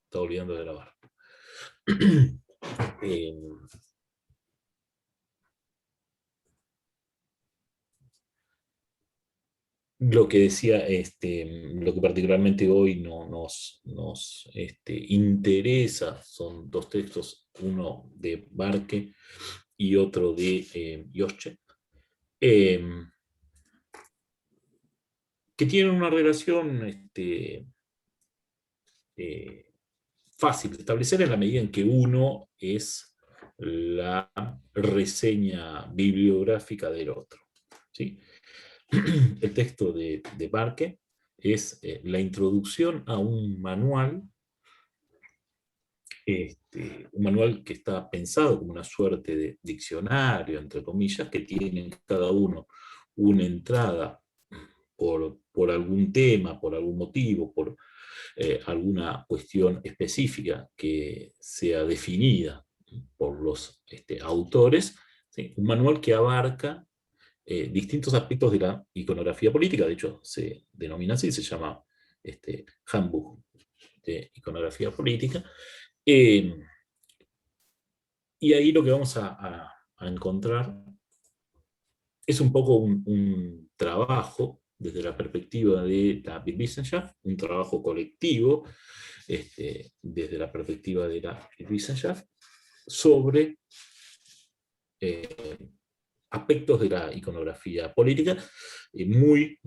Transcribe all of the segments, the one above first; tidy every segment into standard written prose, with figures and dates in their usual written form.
estaba olvidando de grabar. Eh, lo que decía, lo que particularmente hoy nos interesa son dos textos, uno de Barque y otro de Yosche, eh, que tienen una relación eh, fácil de establecer en la medida en que uno es la reseña bibliográfica del otro. ¿Sí? El texto de Barque es la introducción a un manual que está pensado como una suerte de diccionario, entre comillas, que tiene cada uno una entrada por algún tema, por algún motivo, por alguna cuestión específica que sea definida por los autores, ¿sí? Un manual que abarca distintos aspectos de la iconografía política, de hecho se denomina así, se llama Handbuch de Iconografía Política, eh, y ahí lo que vamos a encontrar es un poco un trabajo desde la perspectiva de la Bildwissenschaft, un trabajo colectivo desde la perspectiva de la Bildwissenschaft sobre eh, aspectos de la iconografía política muy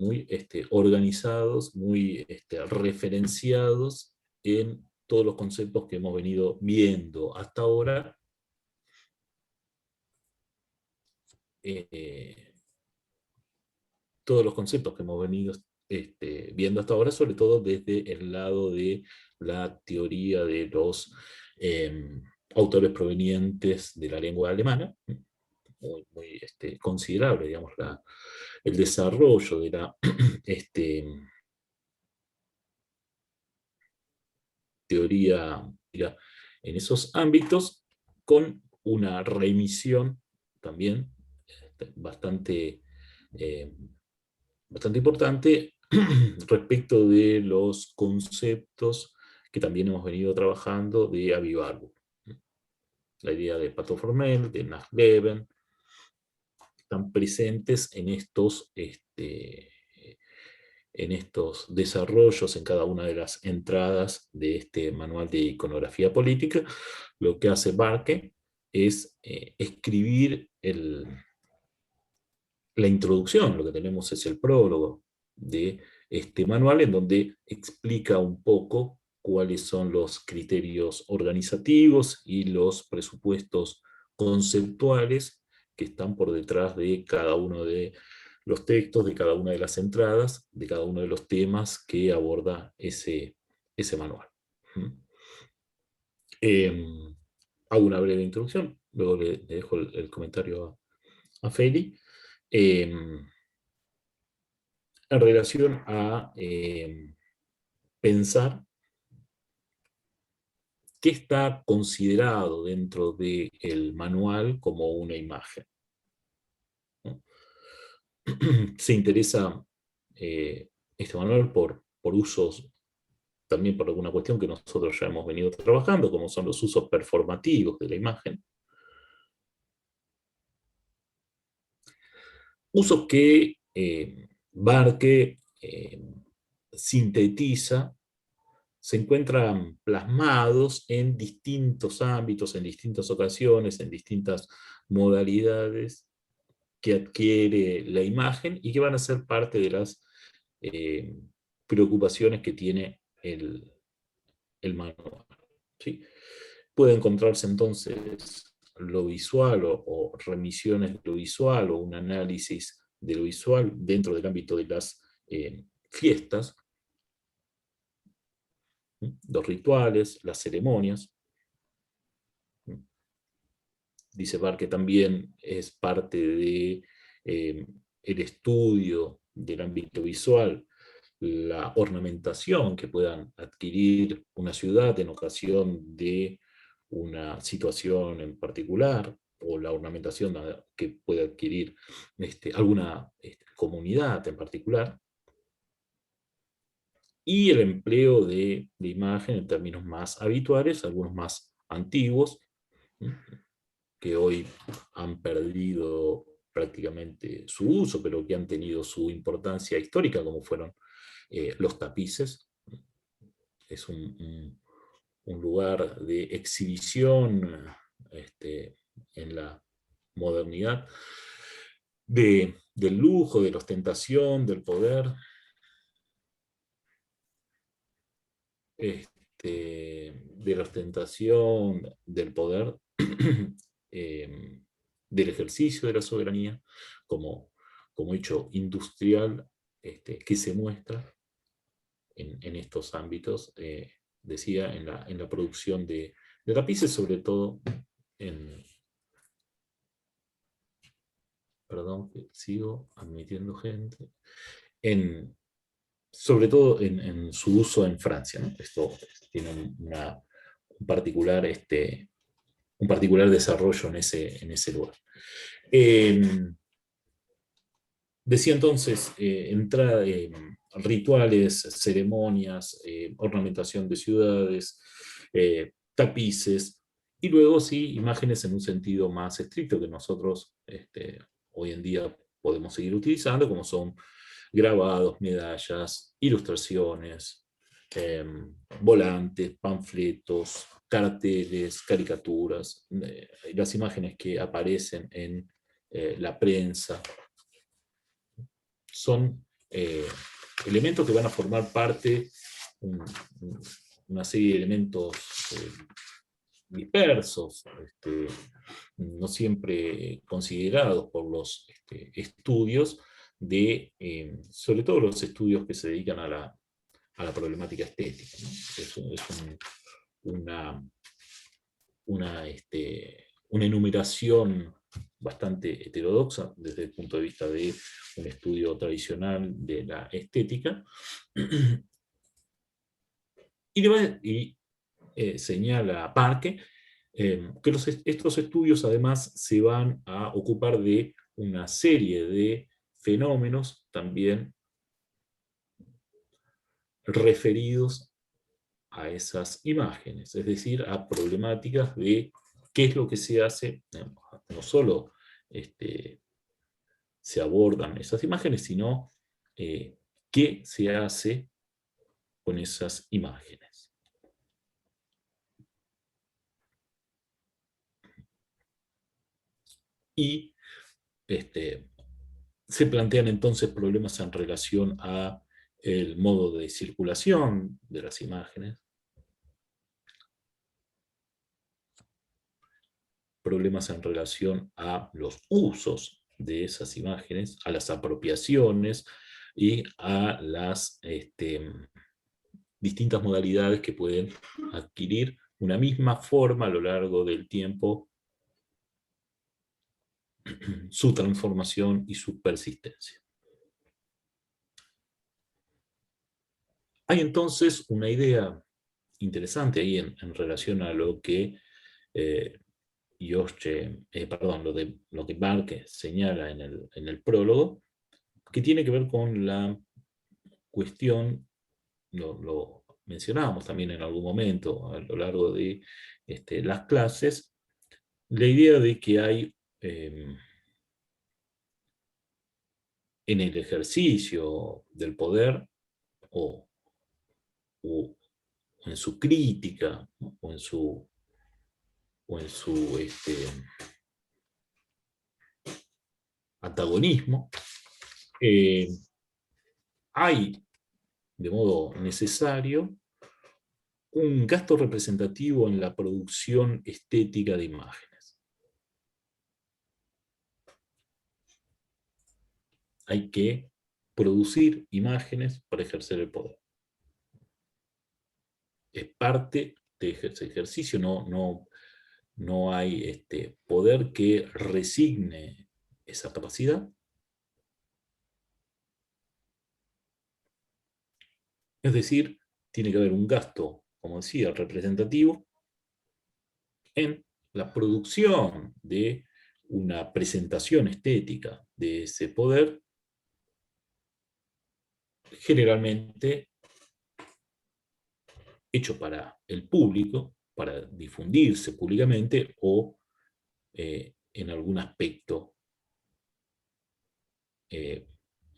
organizados, muy referenciados en todos los conceptos que hemos venido viendo hasta ahora, eh, todos los conceptos que hemos venido viendo hasta ahora, sobre todo desde el lado de la teoría de los autores provenientes de la lengua alemana, muy considerable, digamos, el desarrollo de la teoría en esos ámbitos, con una remisión también bastante, eh, bastante importante respecto de los conceptos que también hemos venido trabajando de Avivargo. La idea de Pato Formel, de Nachleben, están presentes en estos desarrollos, en cada una de las entradas de este manual de iconografía política. Lo que hace Barque es escribir la introducción, lo que tenemos es el prólogo de este manual, en donde explica un poco cuáles son los criterios organizativos y los presupuestos conceptuales que están por detrás de cada uno de los textos, de cada una de las entradas, de cada uno de los temas que aborda ese manual. Eh, hago una breve introducción, luego le dejo el comentario a Feli. En relación a pensar qué está considerado dentro del manual como una imagen, ¿no? Se interesa este manual por usos, también por alguna cuestión que nosotros ya hemos venido trabajando, como son los usos performativos de la imagen. Usos que Barque sintetiza, se encuentran plasmados en distintos ámbitos, en distintas ocasiones, en distintas modalidades que adquiere la imagen y que van a ser parte de las eh, preocupaciones que tiene el manual. ¿Sí? Puede encontrarse entonces lo visual o remisiones de lo visual o un análisis de lo visual dentro del ámbito de las fiestas, los rituales, las ceremonias. Dice Barr que también es parte de el estudio del ámbito visual, la ornamentación que puedan adquirir una ciudad en ocasión de una situación en particular, o la ornamentación que puede adquirir alguna comunidad en particular. y el empleo de imagen en términos más habituales, algunos más antiguos, que hoy han perdido prácticamente su uso, pero que han tenido su importancia histórica, como fueron los tapices. Es un lugar de exhibición en la modernidad, del lujo, de la ostentación, del poder, de la ostentación, del poder, del ejercicio de la soberanía, como, como hecho industrial que se muestra en estos ámbitos, decía, en la producción de tapices, sobre todo en... Perdón, que sigo admitiendo gente. Sobre todo en su uso en Francia, ¿no? Esto tiene un particular, un particular desarrollo en ese lugar. Eh, Decía entonces, rituales, ceremonias, ornamentación de ciudades, tapices, y luego sí, imágenes en un sentido más estricto que nosotros hoy en día podemos seguir utilizando, como son grabados, medallas, ilustraciones, eh, volantes, panfletos, carteles, caricaturas, las imágenes que aparecen en la prensa, son elementos que van a formar parte, un, una serie de elementos dispersos, no siempre considerados por los estudios, sobre todo los estudios que se dedican a la problemática estética, ¿no? Una, una enumeración bastante heterodoxa desde el punto de vista de un estudio tradicional de la estética, y señala Parque que estos estudios además se van a ocupar de una serie de fenómenos también referidos a esas imágenes, es decir, a problemáticas de qué es lo que se hace, no solo se abordan esas imágenes, sino qué se hace con esas imágenes. Y se plantean entonces problemas en relación a el modo de circulación de las imágenes, problemas en relación a los usos de esas imágenes, a las apropiaciones y a las distintas modalidades que pueden adquirir una misma forma a lo largo del tiempo, su transformación y su persistencia. Hay entonces una idea interesante ahí en relación a lo que lo que Barthes señala en el prólogo, que tiene que ver con la cuestión, lo mencionábamos también en algún momento a lo largo de las clases, la idea de que hay en el ejercicio del poder o, o en su crítica o en su antagonismo, hay de modo necesario un gasto representativo en la producción estética de imágenes. Hay que producir imágenes para ejercer el poder. Es parte de ese ejercicio, no hay poder que resigne esa capacidad. Es decir, tiene que haber un gasto, como decía, representativo en la producción de una presentación estética de ese poder, generalmente hecho para el público, para difundirse públicamente, o en algún aspecto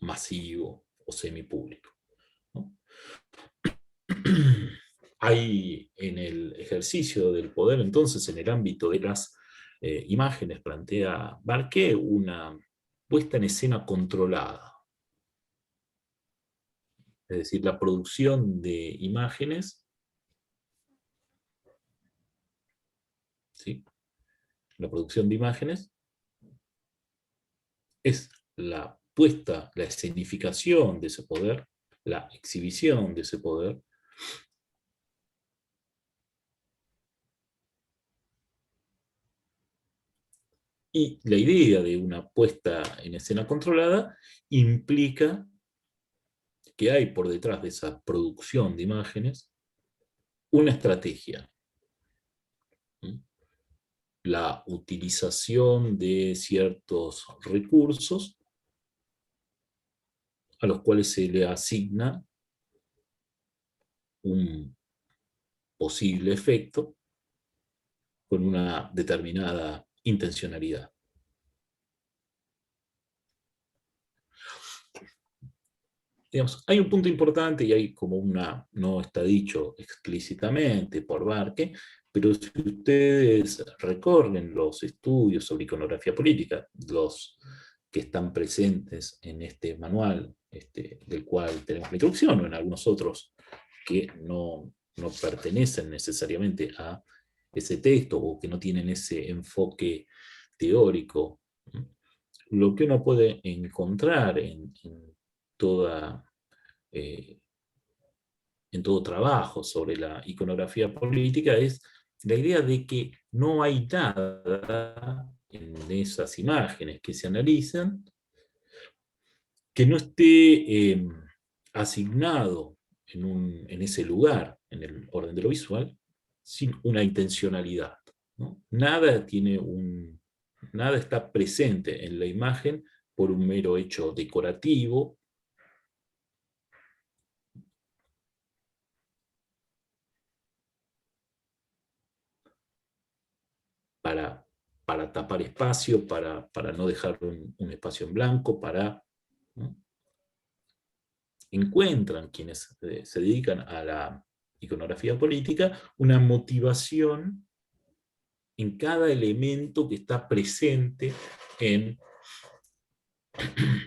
masivo o semipúblico, ¿no? Hay en el ejercicio del poder, entonces, en el ámbito de las imágenes, plantea Barquet una puesta en escena controlada, es decir, la producción de imágenes, ¿sí? La producción de imágenes es la puesta, la escenificación de ese poder, la exhibición de ese poder, y la idea de una puesta en escena controlada implica que hay por detrás de esa producción de imágenes una estrategia, ¿sí? La utilización de ciertos recursos a los cuales se le asigna un posible efecto con una determinada intencionalidad. Digamos, hay un punto importante y hay como una, no está dicho explícitamente por Barque, pero si ustedes recorren los estudios sobre iconografía política, los que están presentes en este manual, del cual tenemos la introducción, o en algunos otros que no pertenecen necesariamente a ese texto o que no tienen ese enfoque teórico, lo que uno puede encontrar toda, eh, en todo trabajo sobre la iconografía política es la idea de que no hay nada en esas imágenes que se analizan que no esté asignado en ese lugar, en el orden de lo visual, sin una intencionalidad, ¿no? Nada está presente en la imagen por un mero hecho decorativo, para, para tapar espacio, para no dejar un espacio en blanco, ¿no? Encuentran quienes se dedican a la iconografía política una motivación en cada elemento que está presente en,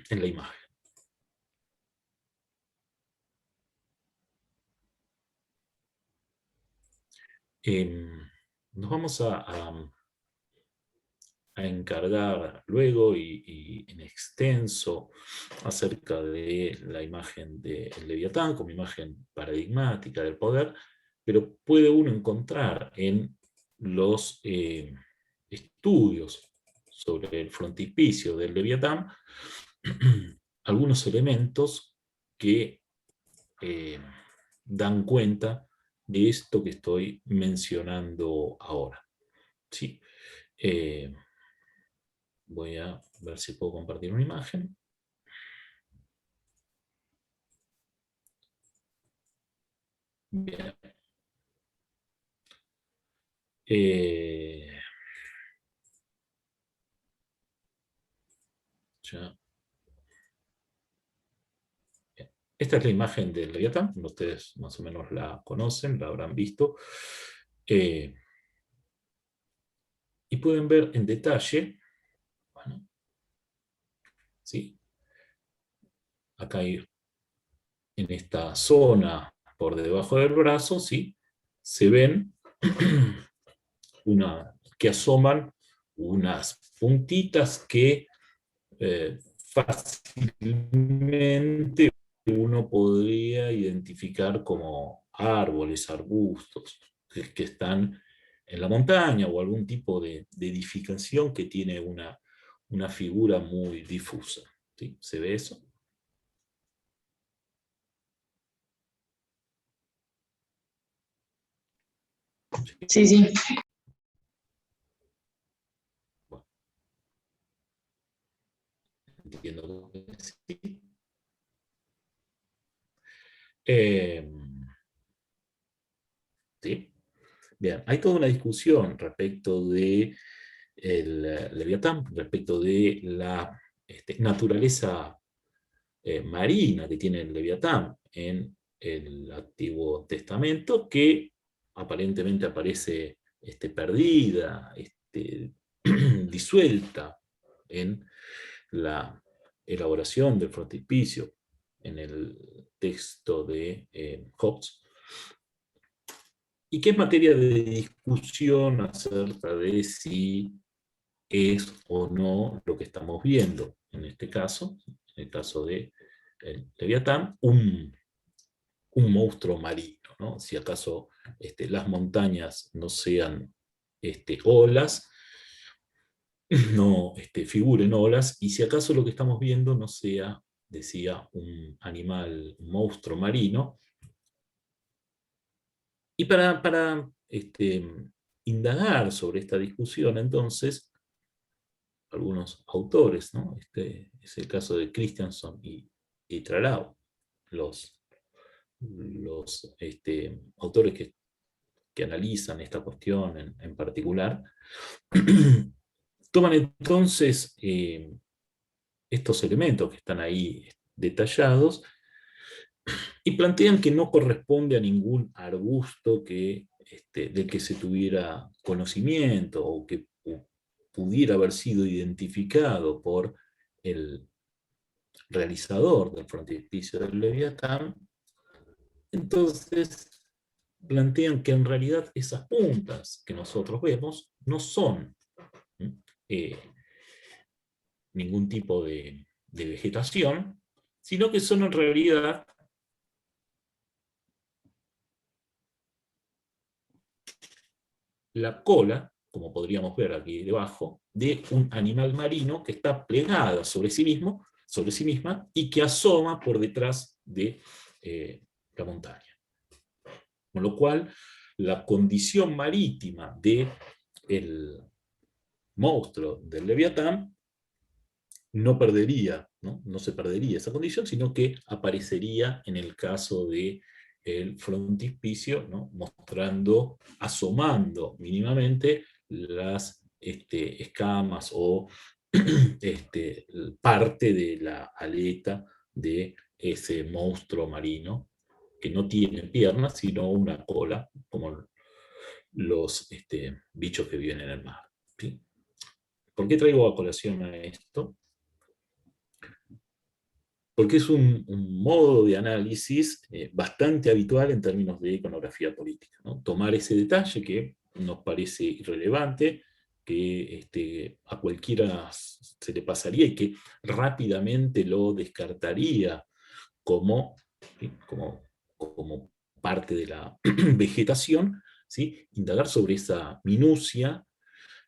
en la imagen. Eh, Nos vamos a encargar luego y en extenso acerca de la imagen del Leviatán como imagen paradigmática del poder, pero puede uno encontrar en los estudios sobre el frontispicio del Leviatán algunos elementos que eh, dan cuenta de esto que estoy mencionando ahora. ¿Sí? Eh, Voy a ver si puedo compartir una imagen. Bien. Eh, ya. Esta es la imagen del Leviatán, ustedes más o menos la conocen, la habrán visto. Eh, y pueden ver en detalle, bueno, ¿sí? Acá hay, en esta zona por debajo del brazo, ¿sí? Se ven que asoman unas puntitas que fácilmente uno podría identificar como árboles, arbustos, que están en la montaña o algún tipo de edificación que tiene una figura muy difusa. ¿Sí? ¿Se ve eso? Sí, sí. Bueno, entiendo que sí. Eh, Bien, hay toda una discusión respecto de el Leviatán, respecto de la naturaleza marina que tiene el Leviatán en el Antiguo Testamento, que aparentemente aparece perdida, disuelta en la elaboración del frontispicio en el texto de Hobbes, y que es materia de discusión acerca de si es o no lo que estamos viendo en este caso, en el caso de Leviatán, un monstruo marino, ¿no? Si acaso las montañas no sean olas, no figuren olas, y si acaso lo que estamos viendo no sea, decía, un animal, un monstruo marino. Y para indagar sobre esta discusión, entonces, algunos autores, ¿no? Este es el caso de Christianson y Tralau, los autores que analizan esta cuestión en particular, toman entonces estos elementos que están ahí detallados y plantean que no corresponde a ningún arbusto del que se tuviera conocimiento o que pudiera haber sido identificado por el realizador del frontispicio del Leviatán. Entonces plantean que en realidad esas puntas que nosotros vemos no son eh, ningún tipo de vegetación, sino que son en realidad la cola, como podríamos ver aquí debajo, de un animal marino que está plegada sobre sí misma, y que asoma por detrás de la montaña. Con lo cual, la condición marítima del monstruo del Leviatán no perdería, ¿no? Se perdería esa condición, sino que aparecería en el caso de el frontispicio, ¿no? Mostrando, asomando mínimamente las escamas o parte de la aleta de ese monstruo marino, que no tiene piernas, sino una cola, como los bichos que viven en el mar. ¿Sí? ¿Por qué traigo a colación a esto? Porque es un modo de análisis bastante habitual en términos de iconografía política, ¿no? Tomar ese detalle que nos parece irrelevante, que a cualquiera se le pasaría y que rápidamente lo descartaría como, ¿sí? como parte de la vegetación, ¿sí? Indagar sobre esa minucia,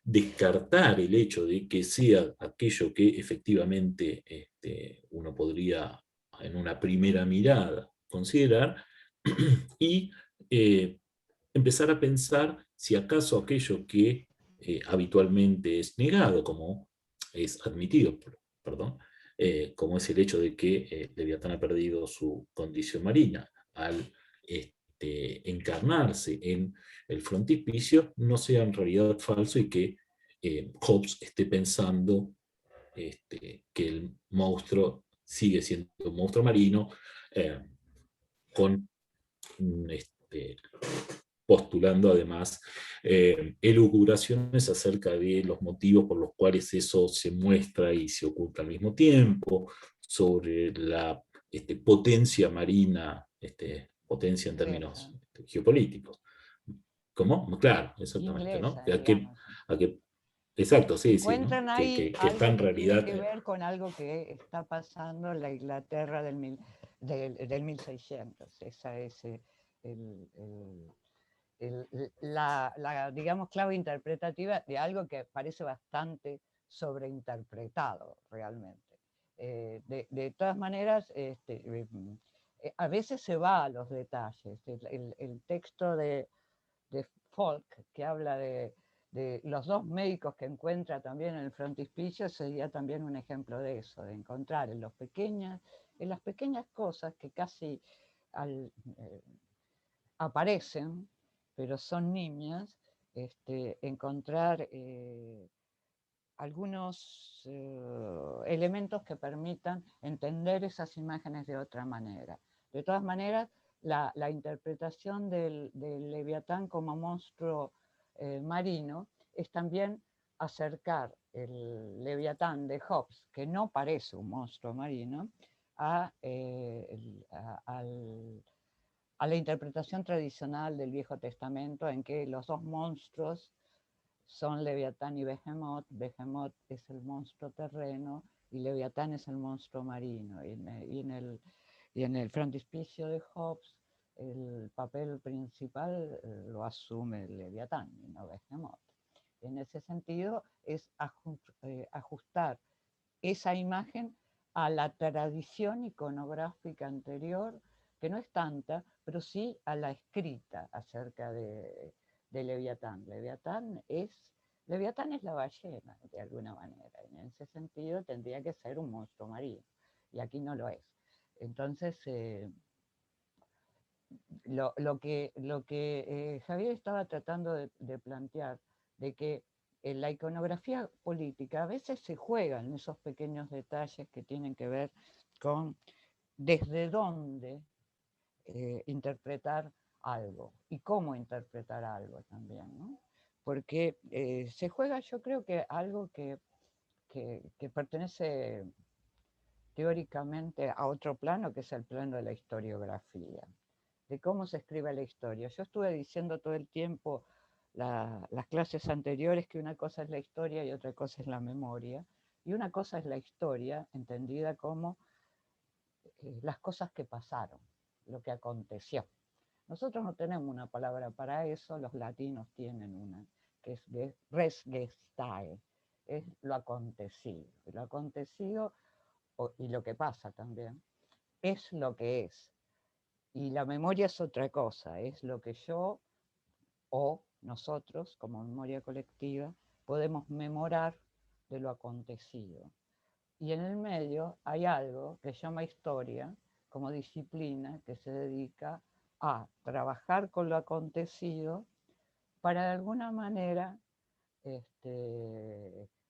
descartar el hecho de que sea aquello que efectivamente uno podría en una primera mirada considerar, y eh, empezar a pensar si acaso aquello que habitualmente es negado, como es admitido, perdón, como es el hecho de que Leviatán ha perdido su condición marina al encarnarse en el frontispicio, no sea en realidad falso, y que Hobbes esté pensando que el monstruo sigue siendo un monstruo marino, eh, con postulando además elucubraciones acerca de los motivos por los cuales eso se muestra y se oculta al mismo tiempo, sobre la potencia marina, potencia en términos geopolíticos. ¿Cómo? Claro, exactamente, ¿no? Inglesa, digamos. Exacto, sí, sí, ¿no? Encuentran ahí Que está algo en que tiene realidad. que ver con algo que está pasando en la Inglaterra del 1600. Esa es digamos, clave interpretativa de algo que parece bastante sobreinterpretado realmente. De todas maneras, a veces se va a los detalles. El texto de Folk, que habla de los dos médicos que encuentra también en el frontispicio, sería también un ejemplo de eso, de encontrar en las pequeñas cosas que casi aparecen, pero son nimias, encontrar algunos elementos que permitan entender esas imágenes de otra manera. De todas maneras, la interpretación del Leviatán como monstruo marino es también acercar el Leviatán de Hobbes, que no parece un monstruo marino, a, a la interpretación tradicional del Viejo Testamento, en que los dos monstruos son Leviatán y Behemoth. Behemoth es el monstruo terreno y Leviatán es el monstruo marino. Y en el frontispicio de Hobbes, el papel principal lo asume el Leviatán y no Behemoth. En ese sentido, es ajustar esa imagen a la tradición iconográfica anterior, que no es tanta, pero sí a la escrita acerca de Leviatán. Leviatán es la ballena, de alguna manera. En ese sentido tendría que ser un monstruo marino, y aquí no lo es. Entonces, lo que Javier estaba tratando de plantear, de que en la iconografía política a veces se juegan esos pequeños detalles que tienen que ver con desde dónde interpretar algo y cómo interpretar algo también, ¿no? Porque se juega, yo creo que algo que pertenece teóricamente a otro plano, que es el plano de la historiografía, de cómo se escribe la historia. Yo estuve diciendo todo el tiempo las clases anteriores que una cosa es la historia y otra cosa es la memoria, y una cosa es la historia entendida como las cosas que pasaron, lo que aconteció. Nosotros no tenemos una palabra para eso, los latinos tienen una, que es res gestae, es lo acontecido. Lo acontecido y lo que pasa también es lo que es. Y la memoria es otra cosa, es lo que yo o nosotros, como memoria colectiva, podemos memorar de lo acontecido. Y en el medio hay algo que se llama historia, como disciplina que se dedica a trabajar con lo acontecido para de alguna manera,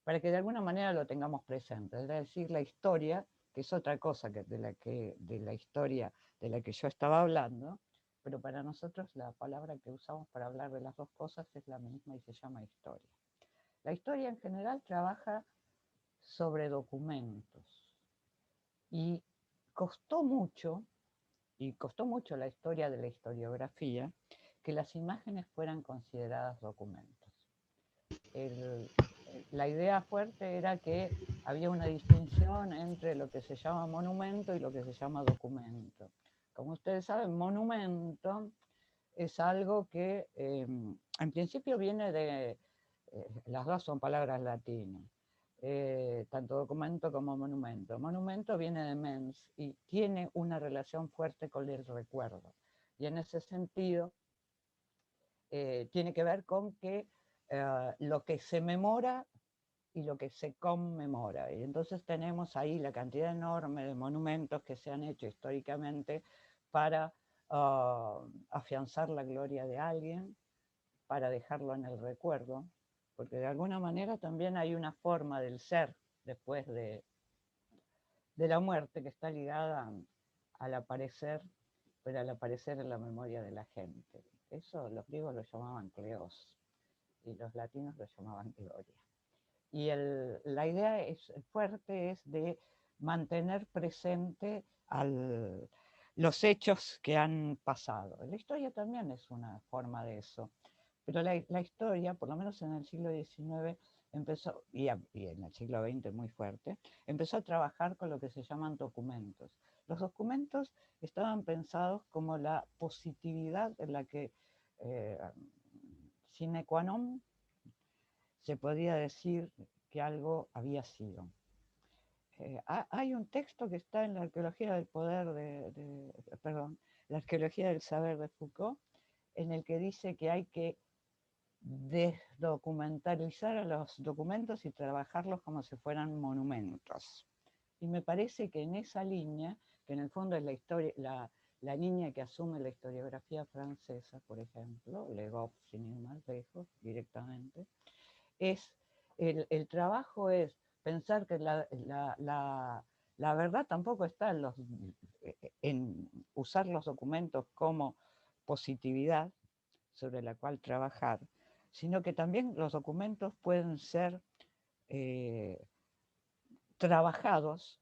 para que de alguna manera lo tengamos presente. Es decir, la historia, que es otra cosa de la historia de la que yo estaba hablando, pero para nosotros la palabra que usamos para hablar de las dos cosas es la misma y se llama historia. La historia en general trabaja sobre documentos y costó mucho la historia de la historiografía que las imágenes fueran consideradas documentos. La idea fuerte era que había una distinción entre lo que se llama monumento y lo que se llama documento. Como ustedes saben, monumento es algo que en principio viene de, las dos son palabras latinas, tanto documento como monumento. Monumento viene de mens y tiene una relación fuerte con el recuerdo. Y en ese sentido tiene que ver con que lo que se memora y lo que se conmemora. Y entonces tenemos ahí la cantidad enorme de monumentos que se han hecho históricamente para afianzar la gloria de alguien, para dejarlo en el recuerdo, porque de alguna manera también hay una forma del ser después de la muerte que está ligada al aparecer, pero al aparecer en la memoria de la gente. Eso los griegos lo llamaban kleos y los latinos lo llamaban gloria. Y la idea fuerte es de mantener presente los hechos que han pasado. La historia también es una forma de eso, pero la historia, por lo menos en el siglo XIX, empezó, y en el siglo XX muy fuerte, empezó a trabajar con lo que se llaman documentos. Los documentos estaban pensados como la positividad en la que sine qua non se podía decir que algo había sido. Hay un texto que está en la arqueología del poder perdón, la arqueología del saber de Foucault, en el que dice que hay que desdocumentalizar a los documentos y trabajarlos como si fueran monumentos. Y me parece que en esa línea, que en el fondo es la la niña que asume la historiografía francesa, por ejemplo, Le Goff, sin ir más lejos, directamente, el trabajo es pensar que la verdad tampoco está en usar los documentos como positividad sobre la cual trabajar, sino que también los documentos pueden ser trabajados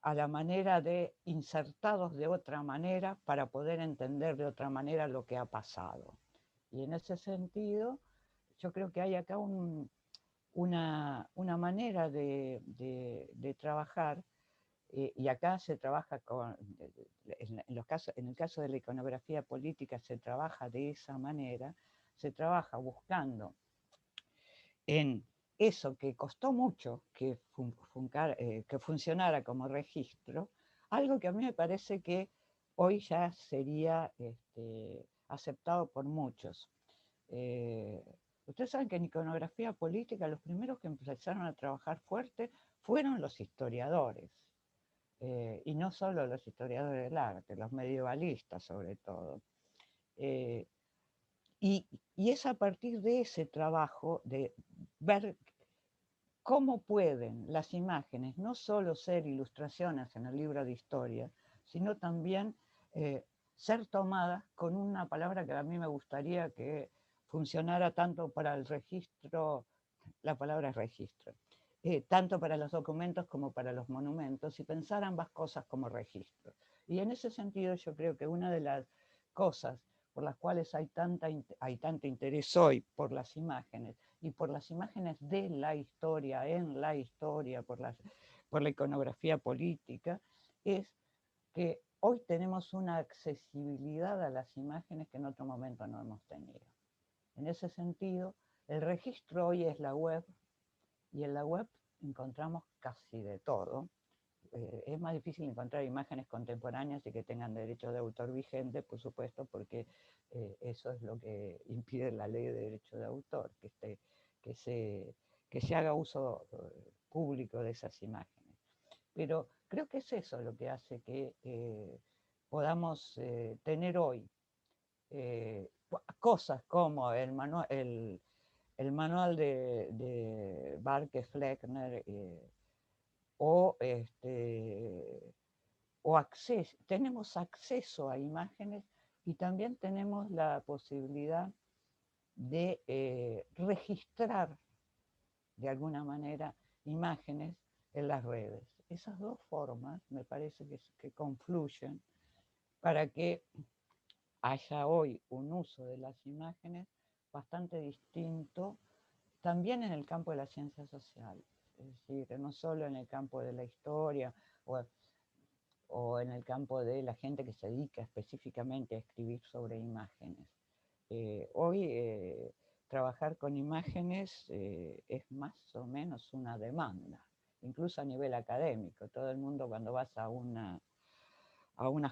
a la manera de insertados de otra manera para poder entender de otra manera lo que ha pasado. Y en ese sentido, yo creo que hay acá una manera de trabajar, y acá se trabaja en el caso de la iconografía política se trabaja de esa manera, se trabaja buscando en eso que costó mucho que funcionara como registro, algo que a mí me parece que hoy ya sería aceptado por muchos. Ustedes saben que en iconografía política los primeros que empezaron a trabajar fuerte fueron los historiadores, y no solo los historiadores del arte, los medievalistas sobre todo. Y es a partir de ese trabajo de ver cómo pueden las imágenes no solo ser ilustraciones en el libro de historia, sino también ser tomadas con una palabra que a mí me gustaría que funcionara tanto para el registro, la palabra es registro, tanto para los documentos como para los monumentos, y pensar ambas cosas como registro. Y en ese sentido yo creo que una de las cosas por las cuales hay tanto interés hoy por las imágenes, y por las imágenes de la historia, en la historia, por la iconografía política, es que hoy tenemos una accesibilidad a las imágenes que en otro momento no hemos tenido. En ese sentido, el registro hoy es la web, y en la web encontramos casi de todo. Es más difícil encontrar imágenes contemporáneas y que tengan derecho de autor vigente, por supuesto, porque eso es lo que impide la ley de derecho de autor, que se haga uso público de esas imágenes. Pero creo que es eso lo que hace que podamos tener hoy cosas como el manual de Barke Fleckner, o tenemos acceso a imágenes, y también tenemos la posibilidad de registrar de alguna manera imágenes en las redes. Esas dos formas me parece que confluyen para que haya hoy un uso de las imágenes bastante distinto también en el campo de las ciencias sociales. Es decir, no solo en el campo de la historia o en el campo de la gente que se dedica específicamente a escribir sobre imágenes. Hoy trabajar con imágenes es más o menos una demanda, incluso a nivel académico. Todo el mundo, cuando vas a unas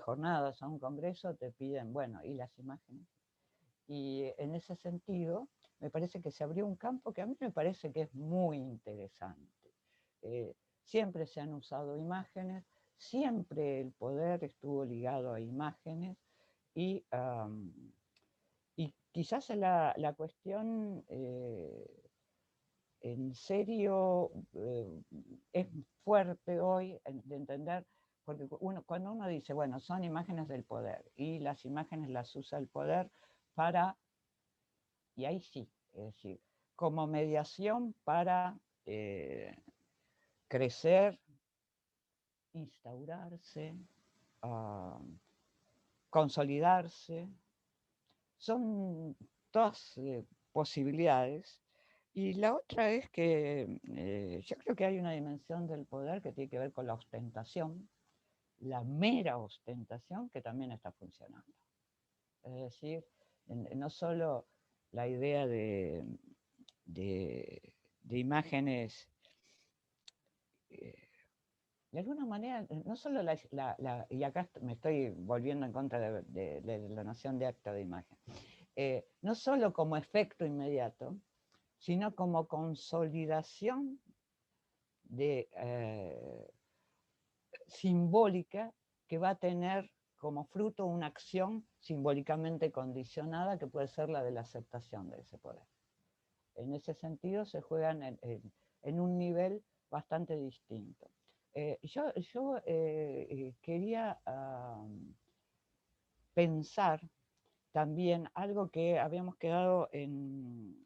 jornadas, a un congreso, te piden, bueno, ¿y las imágenes? Y en ese sentido, me parece que se abrió un campo que a mí me parece que es muy interesante. Siempre se han usado imágenes, siempre el poder estuvo ligado a imágenes, y quizás la cuestión en serio es fuerte hoy de entender, porque cuando uno dice, bueno, son imágenes del poder, y las imágenes las usa el poder para, y ahí sí, es decir, como mediación para crecer, instaurarse, consolidarse, son todas posibilidades. Y la otra es que yo creo que hay una dimensión del poder que tiene que ver con la ostentación, la mera ostentación, que también está funcionando. Es decir, no solo la idea de imágenes, de alguna manera, no solo y acá me estoy volviendo en contra de la noción de acto de imagen, no solo como efecto inmediato, sino como consolidación simbólica que va a tener como fruto una acción simbólicamente condicionada que puede ser la de la aceptación de ese poder. En ese sentido se juegan en un nivel bastante distinto. Yo quería pensar también algo que habíamos quedado en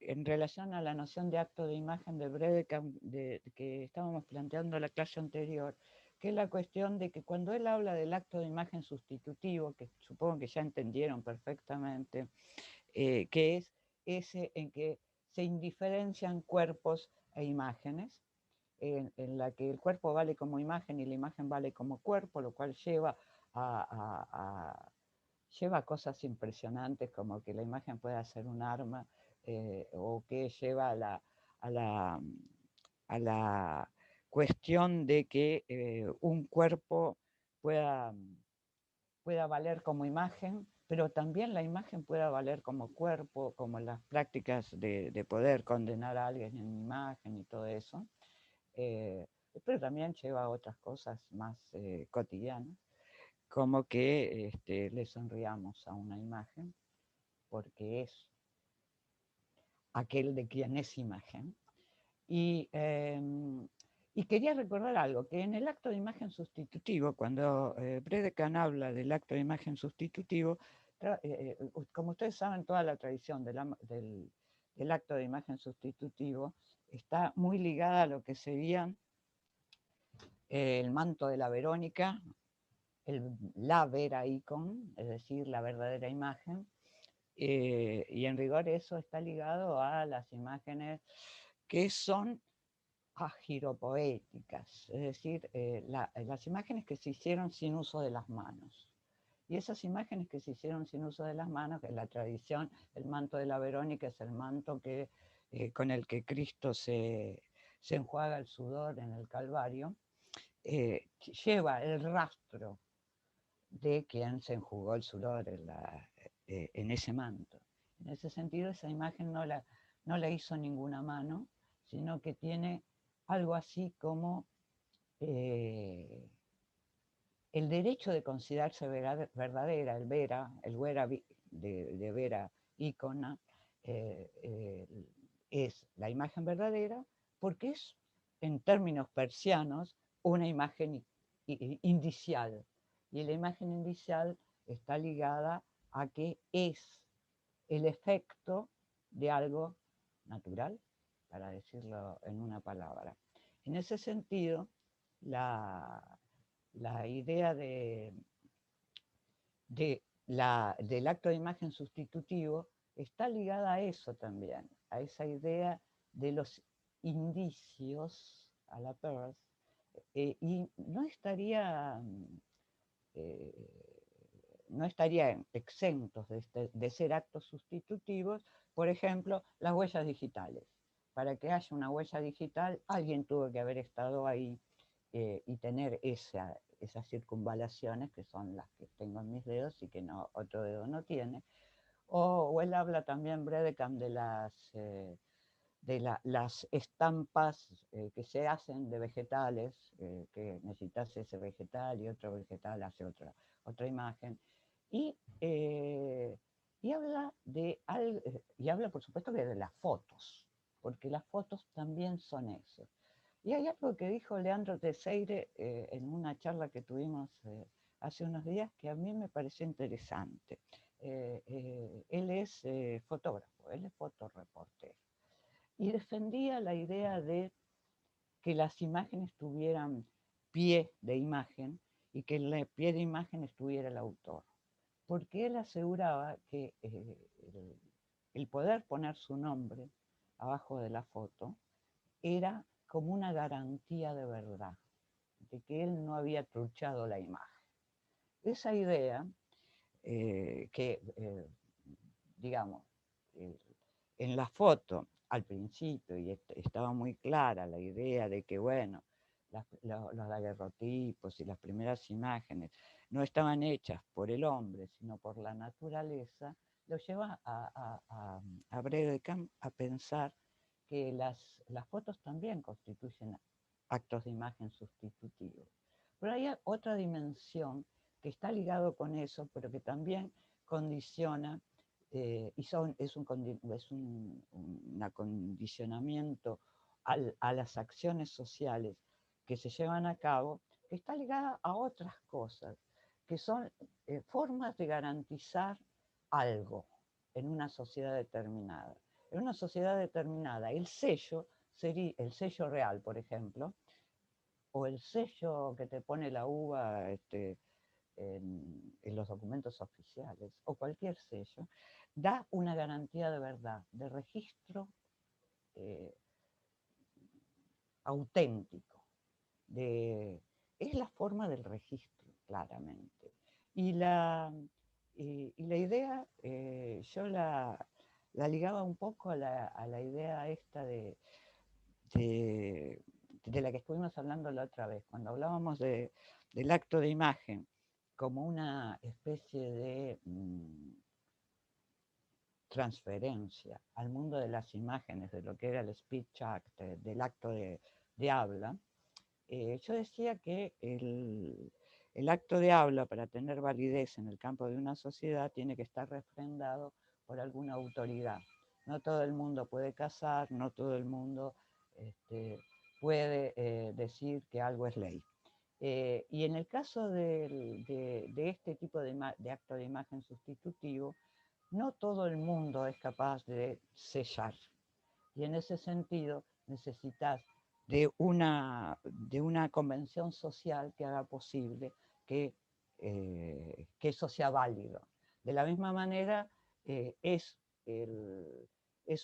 relación a la noción de acto de imagen de Bredekamp, que estábamos planteando en la clase anterior, que es la cuestión de que cuando él habla del acto de imagen sustitutivo, que supongo que ya entendieron perfectamente, que es ese en que se indiferencian cuerpos e imágenes, en la que el cuerpo vale como imagen y la imagen vale como cuerpo, lo cual lleva lleva cosas impresionantes como que la imagen pueda ser un arma, o que lleva a la cuestión de que un cuerpo pueda valer como imagen, pero también la imagen pueda valer como cuerpo, como las prácticas de poder condenar a alguien en imagen y todo eso. Pero también lleva a otras cosas más cotidianas, como que le sonriamos a una imagen, porque es aquel de quien es imagen. Y quería recordar algo, que en el acto de imagen sustitutivo, cuando Bredekamp habla del acto de imagen sustitutivo, como ustedes saben, toda la tradición del acto de imagen sustitutivo está muy ligada a lo que sería el manto de la Verónica, la vera icon, es decir, la verdadera imagen, y en rigor eso está ligado a las imágenes que son agiropoéticas, es decir, las imágenes que se hicieron sin uso de las manos. Y esas imágenes que se hicieron sin uso de las manos, que en la tradición, el manto de la Verónica es el manto con el que Cristo se enjuaga el sudor en el Calvario, lleva el rastro de quien se enjugó el sudor en ese manto. En ese sentido, esa imagen no la hizo ninguna mano, sino que tiene algo así como el derecho de considerarse verdadera, el vera de vera ícona, es la imagen verdadera, porque es, en términos persianos, una imagen indicial. Y la imagen indicial está ligada a que es el efecto de algo natural, para decirlo en una palabra. En ese sentido, la idea del acto de imagen sustitutivo está ligada a eso también, a esa idea de los indicios a la Peirce, y no estarían exentos de ser actos sustitutivos, por ejemplo, las huellas digitales. Para que haya una huella digital, alguien tuvo que haber estado ahí y tener esas circunvalaciones, que son las que tengo en mis dedos y que otro dedo no tiene. O él habla también, Bredekamp, de las estampas que se hacen de vegetales, que necesitas ese vegetal y otro vegetal hace otra imagen. Y habla, por supuesto, de las fotos, porque las fotos también son eso. Y hay algo que dijo Leandro Teixeira en una charla que tuvimos hace unos días que a mí me pareció interesante. Él es fotógrafo, él es fotoreportero. Y defendía la idea de que las imágenes tuvieran pie de imagen y que en el pie de imagen estuviera el autor. Porque él aseguraba que el poder poner su nombre abajo de la foto era como una garantía de verdad, de que él no había truchado la imagen. Esa idea, digamos, en la foto al principio, y estaba muy clara la idea de que, bueno, los daguerrotipos y las primeras imágenes no estaban hechas por el hombre, sino por la naturaleza, lo lleva a Bredekamp a pensar que las fotos también constituyen actos de imagen sustitutivos. Pero hay otra dimensión que está ligado con eso, pero que también condiciona, es un acondicionamiento a las acciones sociales que se llevan a cabo, que está ligada a otras cosas, que son formas de garantizar algo en una sociedad determinada. En una sociedad determinada, el sello sería el sello real, por ejemplo, o el sello que te pone la uva en los documentos oficiales, o cualquier sello, da una garantía de verdad, de registro auténtico. Es la forma del registro, claramente. Y la idea, yo la ligaba un poco a la idea esta de la que estuvimos hablando la otra vez, cuando hablábamos del acto de imagen como una especie de transferencia al mundo de las imágenes, de lo que era el speech act, del acto de habla. Yo decía que el acto de habla, para tener validez en el campo de una sociedad, tiene que estar refrendado por alguna autoridad. No todo el mundo puede casar, no todo el mundo puede decir que algo es ley. Y en el caso de este tipo de acto de imagen sustitutivo, no todo el mundo es capaz de sellar. Y en ese sentido necesitas de una convención social que haga posible que eso sea válido. De la misma manera, es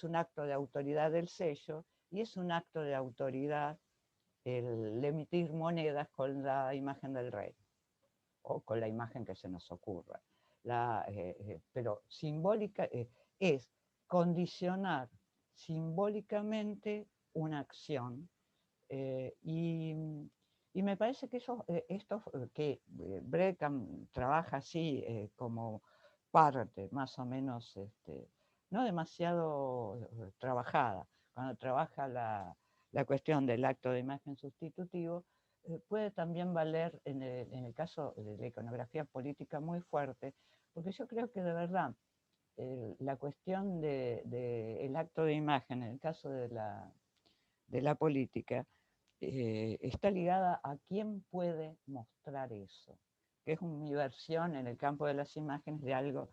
un acto de autoridad del sello y es un acto de autoridad el emitir monedas con la imagen del rey o con la imagen que se nos ocurra. Pero simbólica es condicionar simbólicamente una acción y me parece que que Breckham trabaja así como parte más o menos no demasiado trabajada, cuando trabaja la cuestión del acto de imagen sustitutivo, puede también valer en el caso de la iconografía política muy fuerte, porque yo creo que de verdad la cuestión del acto de imagen, en el caso de la política, está ligada a quién puede mostrar eso, que es mi versión en el campo de las imágenes de algo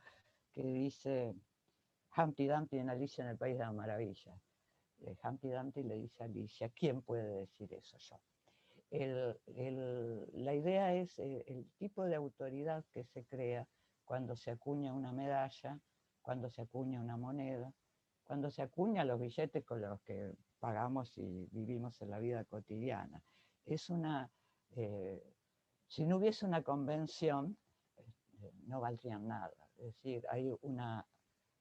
que dice Humpty Dumpty en Alicia en el País de las Maravillas. Humpty Dumpty le dice a Alicia, ¿quién puede decir eso? Yo. La idea es el tipo de autoridad que se crea cuando se acuña una medalla, cuando se acuña una moneda, cuando se acuña los billetes con los que pagamos y vivimos en la vida cotidiana. Si no hubiese una convención, no valdrían nada. Es decir, hay una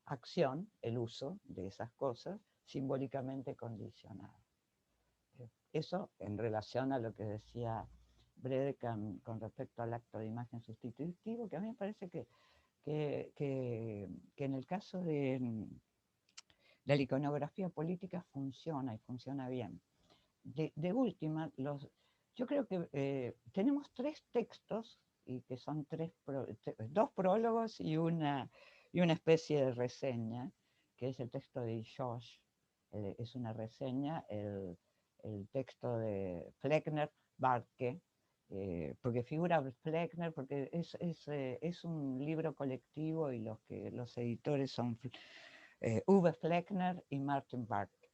acción, el uso de esas cosas, simbólicamente condicionada. Eso en relación a lo que decía Breckham con respecto al acto de imagen sustitutivo, que a mí me parece que en el caso de la iconografía política funciona y funciona bien. De última, yo creo que tenemos 3 textos, y que son 2 prólogos y una especie de reseña, que es el texto de Josh, es una reseña, el texto de Fleckner, Bartke, porque figura Fleckner, porque es un libro colectivo y los editores son Uwe Fleckner y Martin Bartke.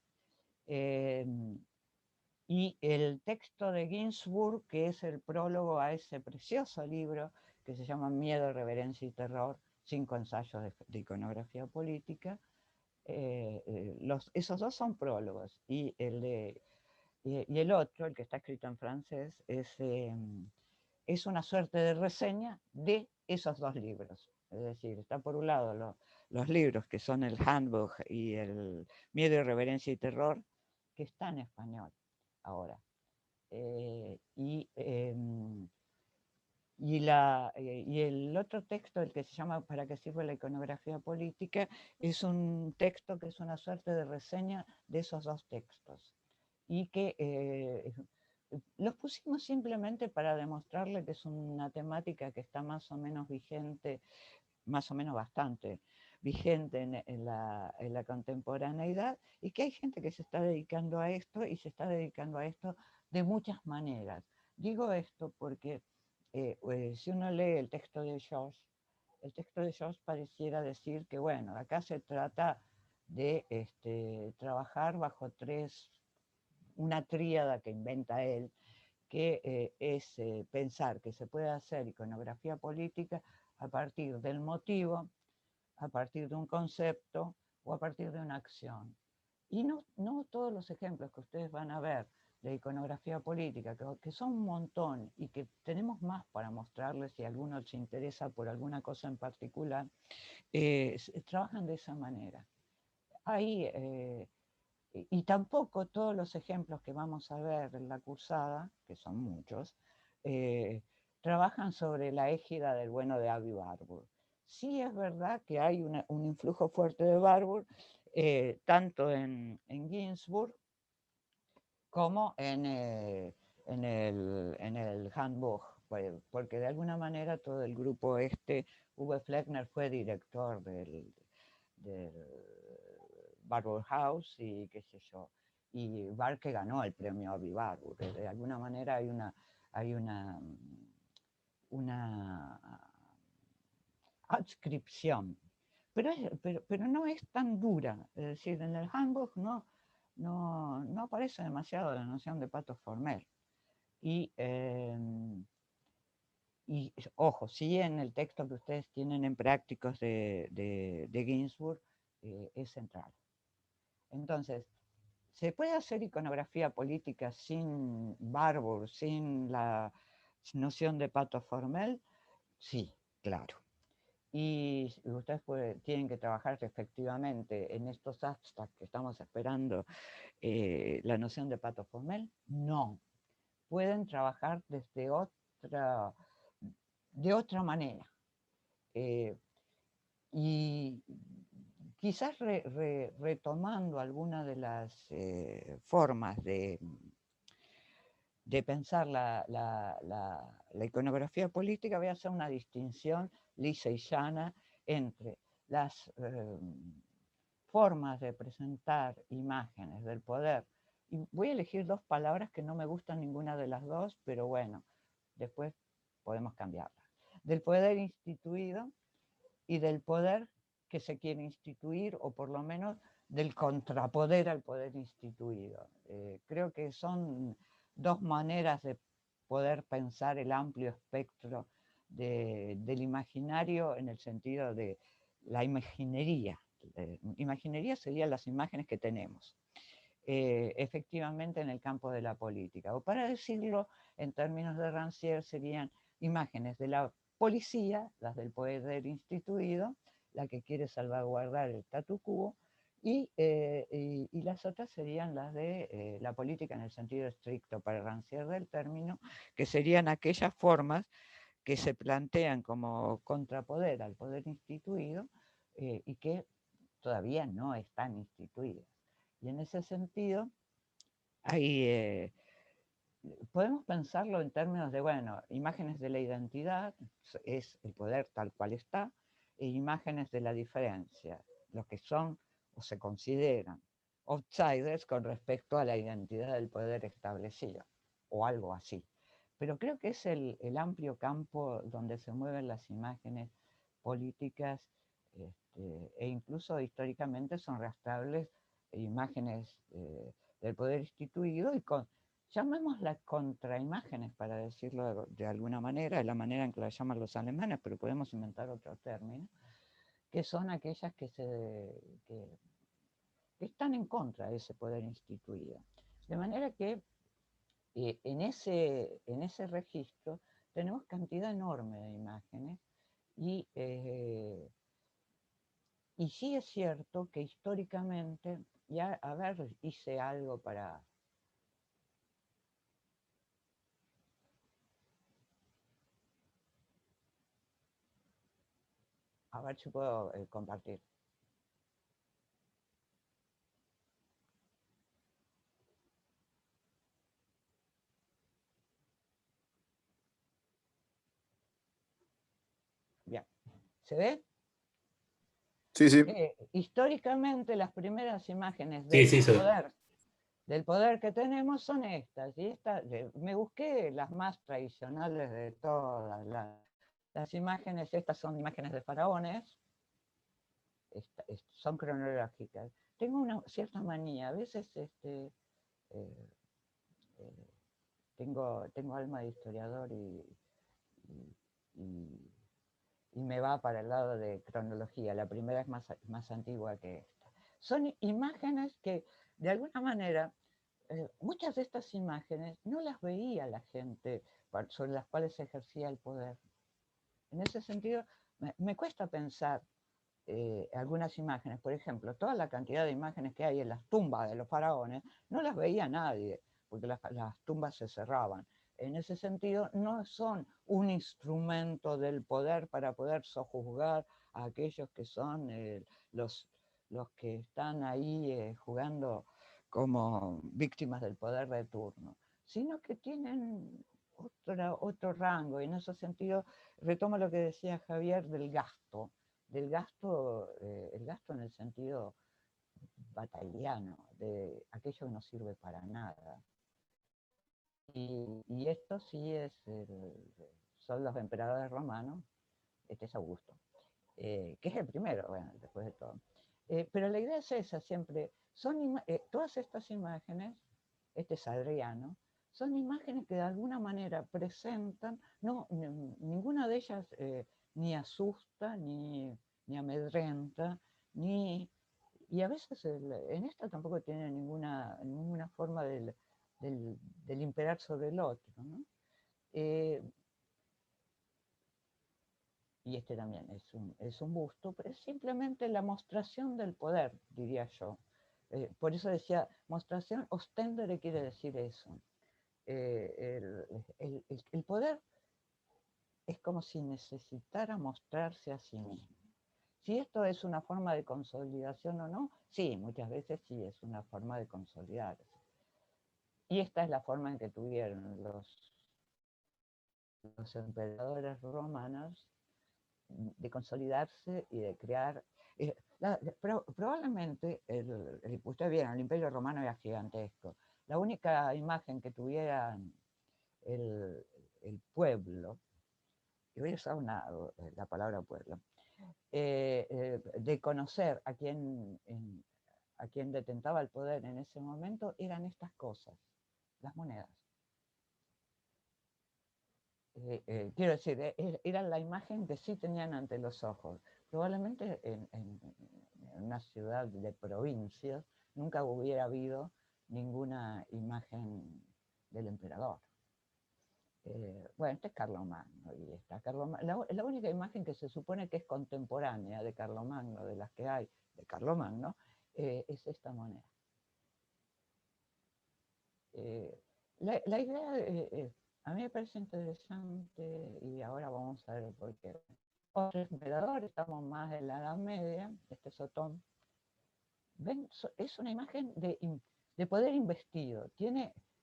Y el texto de Ginsburg, que es el prólogo a ese precioso libro que se llama Miedo, Reverencia y Terror, 5 ensayos de iconografía política. Esos 2 son prólogos, y el otro, el que está escrito en francés, es una suerte de reseña de esos 2 libros. Es decir, está por un lado los libros que son el Handbuch y el Miedo, Reverencia y Terror, que está en español ahora. Y el otro texto, el que se llama ¿Para qué sirve la iconografía política?, es un texto que es una suerte de reseña de esos 2 textos. Y que los pusimos simplemente para demostrarle que es una temática que está más o menos vigente, más o menos bastante vigente en la contemporaneidad, y que hay gente que se está dedicando a esto y se está dedicando a esto de muchas maneras. Digo esto porque si uno lee el texto de George pareciera decir que, bueno, acá se trata de trabajar bajo una tríada que inventa él, que es pensar que se puede hacer iconografía política a partir del motivo, a partir de un concepto o a partir de una acción. Y no todos los ejemplos que ustedes van a ver de iconografía política, que son un montón y que tenemos más para mostrarles si alguno se interesa por alguna cosa en particular, trabajan de esa manera. Ahí, y tampoco todos los ejemplos que vamos a ver en la cursada, que son muchos, trabajan sobre la égida del bueno de Aby Warburg. Sí es verdad que hay un influjo fuerte de Warburg, tanto en Ginsburg como en el Handbuch, porque de alguna manera todo el grupo Uwe Fleckner fue director del Warburg House y qué sé yo, y Barke ganó el premio Aby Warburg. De alguna manera hay una adscripción, pero no es tan dura. Es decir, en el Handbuch no aparece demasiado la noción de pato formel. Y ojo, sí, en el texto que ustedes tienen en prácticos de Ginsburg es central. Entonces, ¿se puede hacer iconografía política sin Warburg, sin la noción de pato formel? Sí, claro. Y ustedes tienen que trabajar efectivamente en estos abstracts que estamos esperando la noción de pato formel. No, pueden trabajar de otra manera. Y quizás retomando algunas de las formas de pensar la iconografía política, voy a hacer una distinción lisa y llana entre las formas de presentar imágenes del poder. Y voy a elegir dos palabras que no me gustan ninguna de las dos, pero bueno, después podemos cambiarlas. Del poder instituido y del poder que se quiere instituir, o por lo menos del contrapoder al poder instituido. Creo que son dos maneras de poder pensar el amplio espectro del imaginario en el sentido de la imaginería. Imaginería serían las imágenes que tenemos efectivamente en el campo de la política. O para decirlo en términos de Rancière, serían imágenes de la policía, las del poder instituido, la que quiere salvaguardar el statu quo, y las otras serían las de la política en el sentido estricto para Rancière del término, que serían aquellas formas que se plantean como contrapoder al poder instituido y que todavía no están instituidas. Y en ese sentido, hay, podemos pensarlo en términos de, bueno, imágenes de la identidad, es el poder tal cual está, e imágenes de la diferencia, los que son o se consideran outsiders con respecto a la identidad del poder establecido, o algo así. Pero creo que es el amplio campo donde se mueven las imágenes políticas e incluso históricamente son rastreables imágenes del poder instituido y llamémoslas contraimágenes, para decirlo de alguna manera, es la manera en que la llaman los alemanes, pero podemos inventar otro término, que son aquellas que están en contra de ese poder instituido. De manera que en ese registro tenemos cantidad enorme de imágenes y sí es cierto que históricamente, ya a ver, hice algo para... A ver si puedo compartir. ¿Se ve? Sí, sí. Históricamente las primeras imágenes Sí, sí, del poder que tenemos son estas. Y me busqué las más tradicionales de todas las imágenes. Estas son imágenes de faraones. Son cronológicas. Tengo una cierta manía. A veces eh, eh, tengo alma de historiador y me va para el lado de cronología. La primera es más antigua que esta. Son imágenes que, de alguna manera, muchas de estas imágenes no las veía la gente sobre las cuales se ejercía el poder. En ese sentido, me cuesta pensar algunas imágenes. Por ejemplo, toda la cantidad de imágenes que hay en las tumbas de los faraones, no las veía nadie, porque las tumbas se cerraban. En ese sentido, no son un instrumento del poder para poder sojuzgar a aquellos que son los, los que están ahí jugando como víctimas del poder de turno, sino que tienen otro rango. Y en ese sentido, retomo lo que decía Javier del gasto el gasto en el sentido bataliano, de aquello que no sirve para nada. Y esto sí son los emperadores romanos, este es Augusto, que es el primero, bueno, después de todo. Pero la idea es esa siempre, todas estas imágenes, este es Adriano, son imágenes que de alguna manera presentan, ninguna de ellas ni asusta, ni amedrenta, y a veces en esta tampoco tiene ninguna forma del imperar sobre el otro, ¿no? Y este también es un busto, pero es simplemente la mostración del poder, diría yo. Por eso decía, mostración, ostendere quiere decir eso. El poder es como si necesitara mostrarse a sí mismo. Si esto es una forma de consolidación o no, sí, muchas veces sí es una forma de consolidarse. Y esta es la forma en que tuvieron los emperadores romanos de consolidarse y de crear. Probablemente, ustedes vieron, el Imperio Romano era gigantesco. La única imagen que tuviera el pueblo, y voy a usar la palabra pueblo, de conocer a quien detentaba el poder en ese momento, eran estas cosas, las monedas. Quiero decir, era la imagen que sí tenían ante los ojos. Probablemente en una ciudad de provincias nunca hubiera habido ninguna imagen del emperador. Bueno, este es Carlomagno, y está la única imagen que se supone que es contemporánea de Carlomagno, de las que hay de Carlomagno, es esta moneda. La idea a mí me parece interesante, y ahora vamos a ver por qué. Otro emperador, estamos más en la Edad Media, este es Otón. ¿Ven? Es una imagen de poder investido.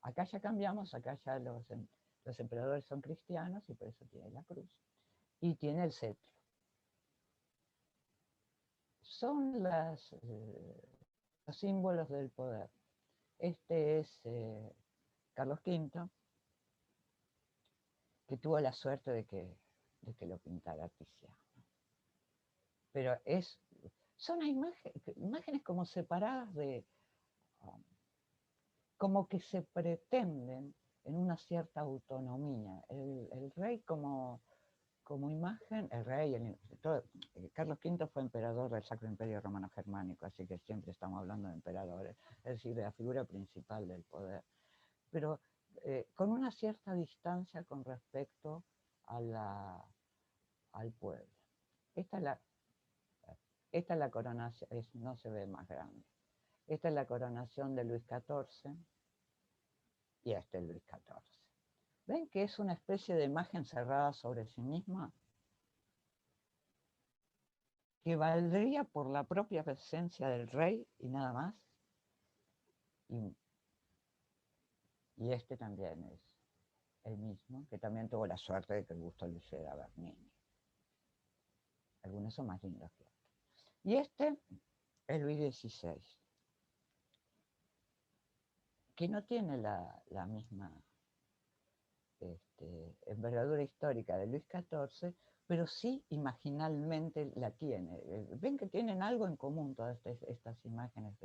Acá ya cambiamos, acá ya los emperadores son cristianos y por eso tiene la cruz. Y tiene el cetro. Son los símbolos del poder. Este es Carlos V, que tuvo la suerte de que lo pintara Tiziano. Pero son imágenes como separadas como que se pretenden en una cierta autonomía. El rey como imagen, el rey, Carlos V fue emperador del Sacro Imperio Romano Germánico, así que siempre estamos hablando de emperadores, es decir, de la figura principal del poder. Pero con una cierta distancia con respecto al pueblo. Esta es la coronación, no se ve más grande. Esta es la coronación de Luis XIV y este es Luis XIV. ¿Ven que es una especie de imagen cerrada sobre sí misma? Que valdría por la propia presencia del rey y nada más. Y este también es el mismo, que también tuvo la suerte de que Augusto lo hiciera Bernini. Algunos son más lindos que otros. Y este es Luis XVI, que no tiene la misma envergadura histórica de Luis XIV, pero sí imaginalmente la tiene. Ven que tienen algo en común todas estas imágenes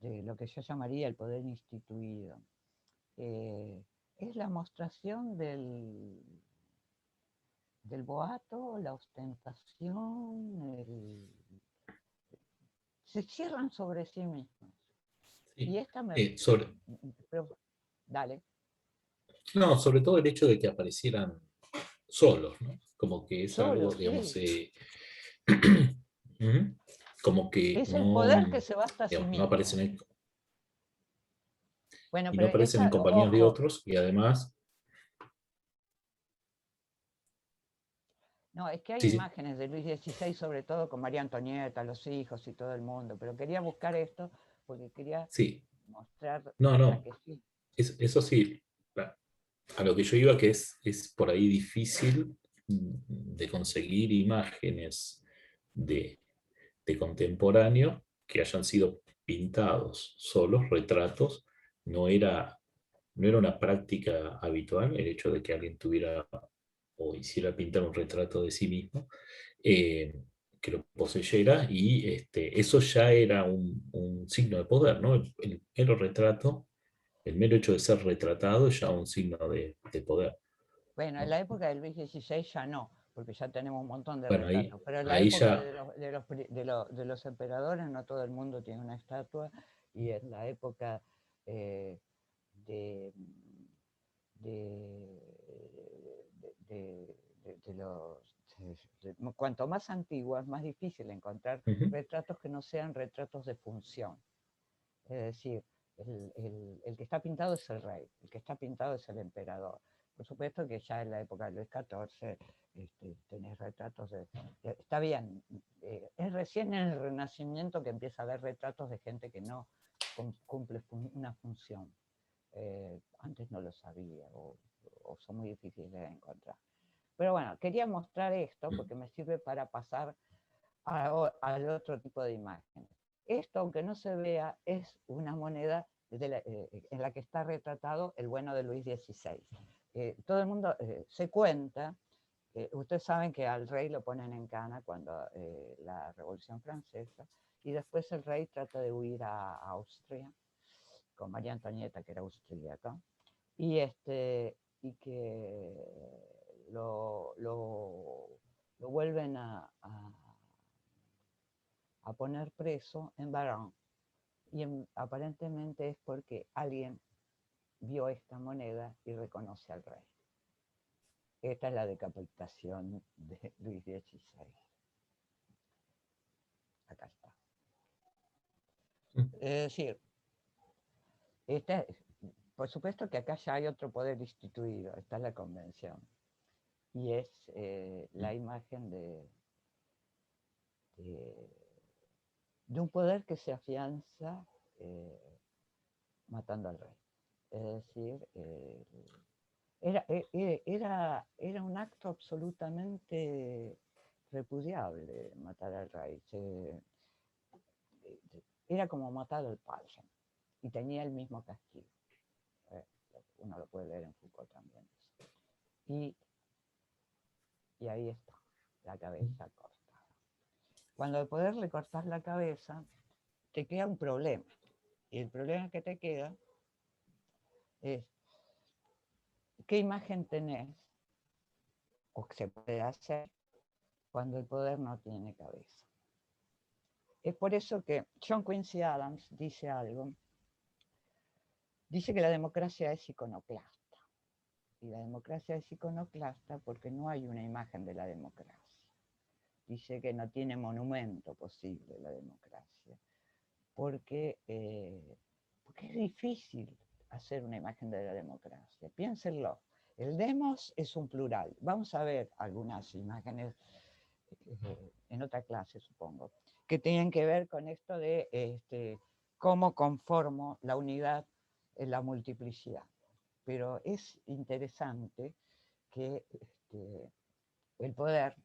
de lo que yo llamaría el poder instituido. Es la mostración del boato, la ostentación, se cierran sobre sí mismos. Sí. Y esta me... pero, dale. No, sobre todo el hecho de que aparecieran solos, ¿no? Como que es Solo, algo, digamos, sí. como que Es el no, poder que se basta a sí digamos, no mismo. aparecen Bueno, y no pero aparecen en compañías de ojo, otros, y además, no, es que hay sí, sí, imágenes de Luis XVI, sobre todo con María Antonieta, los hijos y todo el mundo, pero quería buscar esto porque quería sí, mostrar no, hasta no, que sí. eso sí, a lo que yo iba que es por ahí difícil de conseguir imágenes de contemporáneo que hayan sido pintados solos, retratos, no era, no era una práctica habitual el hecho de que alguien tuviera o hiciera pintar un retrato de sí mismo, que lo poseyera, y eso ya era un signo de poder, ¿no? El mero retrato, el mero hecho de ser retratado es ya un signo de poder, Bueno, en ¿no? la época de Luis XVI ya no, porque ya tenemos un montón de Bueno, retratos, pero en la ahí época ya, de los emperadores no todo el mundo tiene una estatua, y en la época eh, de, de, de los... cuanto más antiguas, más difícil encontrar ujú, retratos que no sean retratos de función. Es decir, el que está pintado es el rey, el que está pintado es el emperador. Por supuesto que ya en la época de Luis XIV tenés retratos está bien, es recién en el Renacimiento que empieza a haber retratos de gente que no cumple una función. Antes no lo sabía o son muy difíciles de encontrar. Pero bueno, quería mostrar esto porque me sirve para pasar al otro tipo de imágenes. Esto, aunque no se vea, es una moneda en la que está retratado el bueno de Luis XVI. Todo el mundo se cuenta, ustedes saben que al rey lo ponen en cana cuando la Revolución Francesa, y después el rey trata de huir a Austria, con María Antonieta, que era austríaca, y que lo vuelven a poner preso en Barán. Y aparentemente es porque alguien vio esta moneda y reconoce al rey. Esta es la decapitación de Luis XVI. Acá está. Es decir, por supuesto que acá ya hay otro poder instituido, está la convención. Y es la imagen de un poder que se afianza matando al rey. Es decir, era un acto absolutamente repudiable matar al rey. Era como matar al padre y tenía el mismo castigo. Uno lo puede leer en Foucault también. Y, y ahí está, la cabeza cortada. Cuando al poder recortar la cabeza, te queda un problema. Y el problema que te queda es qué imagen tenés o que se puede hacer cuando el poder no tiene cabeza. Es por eso que John Quincy Adams dice algo. Dice que la democracia es iconoclasta. Y la democracia es iconoclasta porque no hay una imagen de la democracia. Dice que no tiene monumento posible la democracia. Porque es difícil hacer una imagen de la democracia. Piénsenlo. El demos es un plural. Vamos a ver algunas imágenes en otra clase, supongo, que tienen que ver con esto de cómo conformo la unidad en la multiplicidad. Pero es interesante que el poder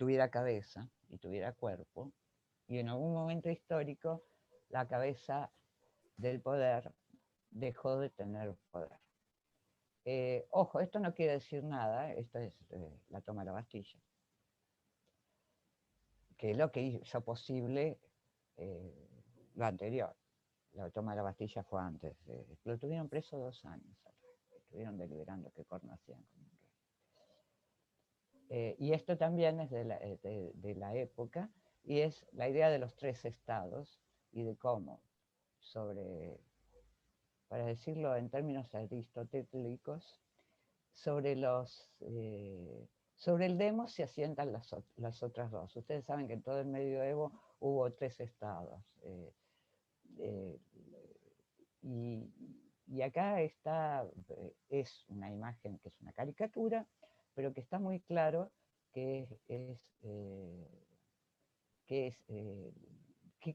tuviera cabeza y tuviera cuerpo, y en algún momento histórico la cabeza del poder dejó de tener poder. Ojo, esto no quiere decir nada, esto es la toma de la Bastilla, que es lo que hizo posible lo anterior. La toma de la Bastilla fue antes. Lo tuvieron preso 2 años. Estuvieron deliberando qué corno hacían con un rey. Y esto también es de la época, y es la idea de los 3 estados y de cómo, para decirlo en términos aristotélicos, sobre el demos se asientan las otras dos. Ustedes saben que en todo el medioevo hubo 3 estados. Y acá es una imagen que es una caricatura, pero que está muy claro que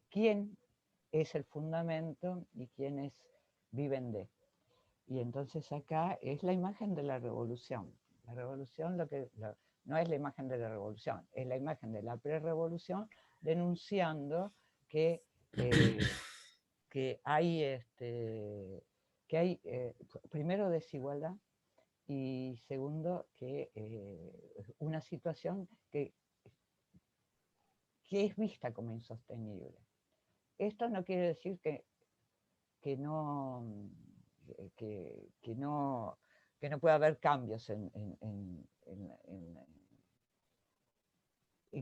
quién es el fundamento y quiénes viven de. Y entonces acá es la imagen de la revolución. La revolución no es la imagen de la revolución, es la imagen de la prerevolución denunciando que hay, primero, desigualdad, y segundo, que una situación que es vista como insostenible. Esto no quiere decir que no pueda haber cambios en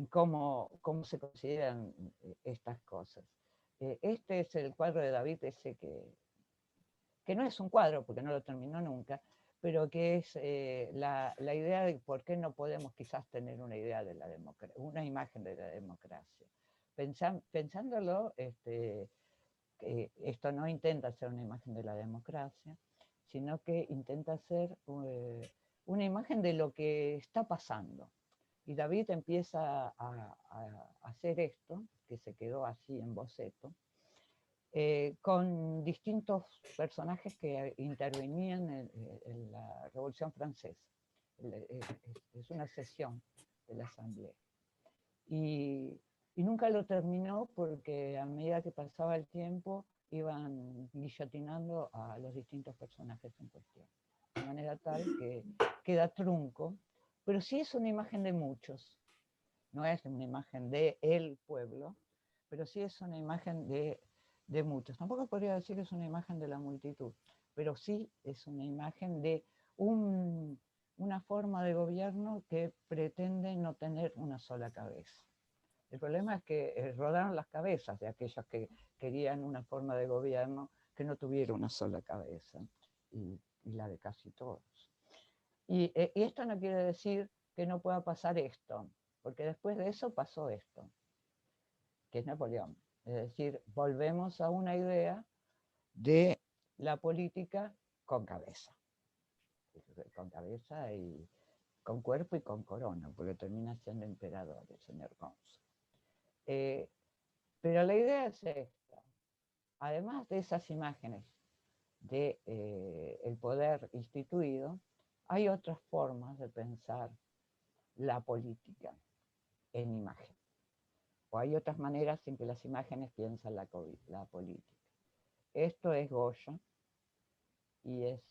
cómo se consideran estas cosas. Este es el cuadro de David, ese que no es un cuadro porque no lo terminó nunca, pero que es la idea de por qué no podemos quizás tener una idea de la democracia, una imagen de la democracia. Pensándolo, esto no intenta ser una imagen de la democracia, sino que intenta ser una imagen de lo que está pasando. Y David empieza a hacer esto, que se quedó así en boceto, con distintos personajes que intervenían en la Revolución Francesa. Es una sesión de la Asamblea. Y nunca lo terminó porque a medida que pasaba el tiempo iban guillotinando a los distintos personajes en cuestión. De manera tal que queda trunco, pero sí es una imagen de muchos. No es una imagen de el pueblo, pero sí es una imagen de muchos. Tampoco podría decir que es una imagen de la multitud, pero sí es una imagen de una forma de gobierno que pretende no tener una sola cabeza. El problema es que rodaron las cabezas de aquellos que querían una forma de gobierno que no tuviera una sola cabeza, y la de casi todos. Y esto no quiere decir que no pueda pasar esto, porque después de eso pasó esto, que es Napoleón. Es decir, volvemos a una idea de la política con cabeza. Con cabeza y con cuerpo y con corona, porque termina siendo emperador el señor Gonzo. Pero la idea es esta. Además de esas imágenes de el poder instituido, hay otras formas de pensar la política en imagen. O hay otras maneras en que las imágenes piensan la política. Esto es Goya, y es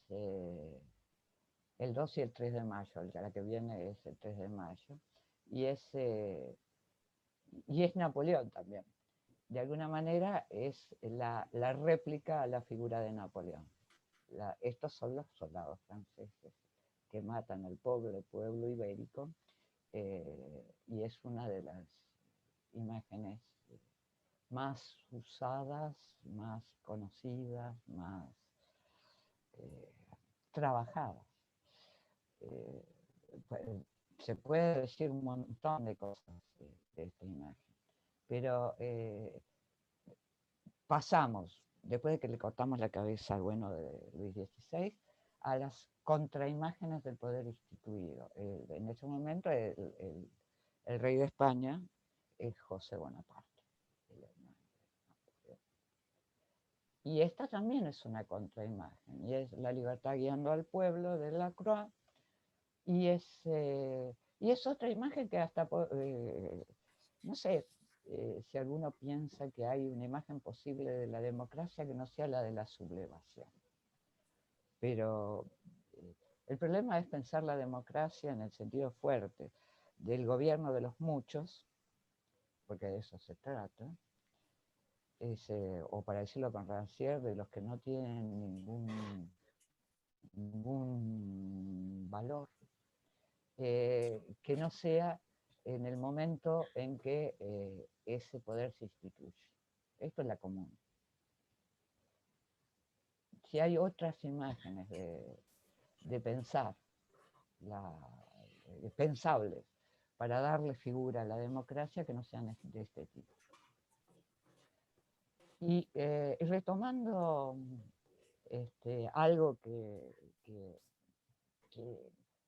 el 2 y el 3 de mayo, la que viene es el 3 de mayo, y es Napoleón también. De alguna manera es la réplica a la figura de Napoleón. Estos son los soldados franceses que matan al pobre pueblo ibérico, y es una de las imágenes más usadas, más conocidas, más trabajadas. Se puede decir un montón de cosas de esta imagen, pero pasamos, después de que le cortamos la cabeza al bueno de Luis XVI, a las contraimágenes del poder instituido. En ese momento el rey de España es José Bonaparte. Y esta también es una contraimagen, y es la libertad guiando al pueblo de Lacroix, y es Y es otra imagen que hasta, no sé, si alguno piensa que hay una imagen posible de la democracia que no sea la de la sublevación. Pero el problema es pensar la democracia en el sentido fuerte del gobierno de los muchos, porque de eso se trata, o para decirlo con Rancière, de los que no tienen ningún valor, que no sea en el momento en que ese poder se instituye. Esto es la común. Si hay otras imágenes de pensar, pensables, para darle figura a la democracia que no sean de este tipo. Y retomando algo que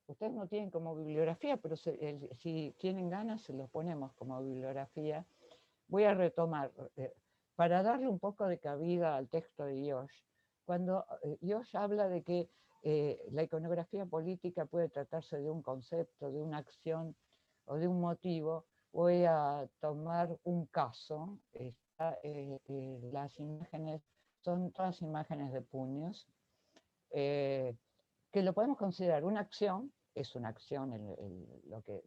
ustedes no tienen como bibliografía, pero si tienen ganas se los ponemos como bibliografía. Voy a retomar, para darle un poco de cabida al texto de Josh, cuando Josh habla de que la iconografía política puede tratarse de un concepto, de una acción o de un motivo, voy a tomar un caso. Las imágenes son todas imágenes de puños, que lo podemos considerar una acción, es una acción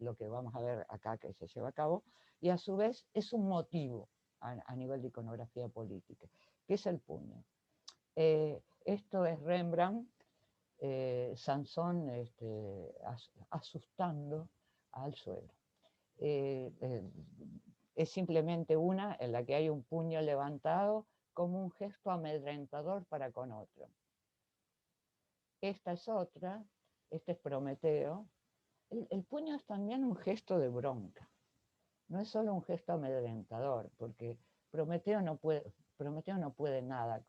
lo que vamos a ver acá que se lleva a cabo, y a su vez es un motivo a nivel de iconografía política, que es el puño. Esto es Rembrandt, Sansón asustando al suegro. Es simplemente una en la que hay un puño levantado como un gesto amedrentador para con otro. Esta es otra, este es Prometeo. El puño es también un gesto de bronca, no es solo un gesto amedrentador, porque Prometeo no puede nada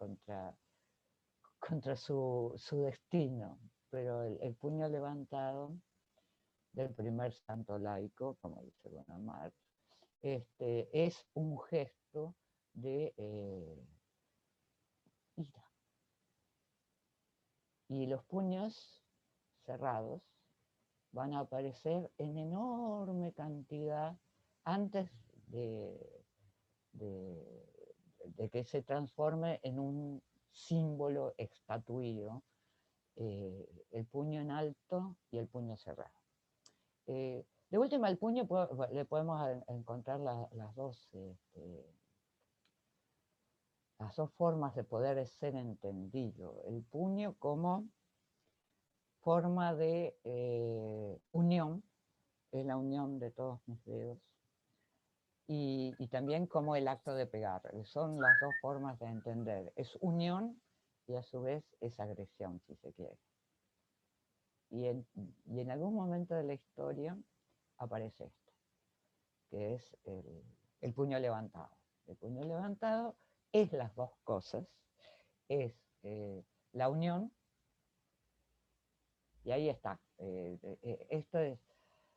contra su destino, pero el puño levantado del primer santo laico, como dice Bonamart, es un gesto de ira. Y los puños cerrados van a aparecer en enorme cantidad antes de que se transforme en un símbolo estatuido, el puño en alto y el puño cerrado. De última, el puño le podemos encontrar las dos formas de poder ser entendido. El puño como forma de unión, es la unión de todos mis dedos, y también como el acto de pegar. Son las dos formas de entender. Es unión y a su vez es agresión, si se quiere. Y en algún momento de la historia aparece esto, que es el puño levantado. El puño levantado es las dos cosas, es la unión, y ahí está. Esto es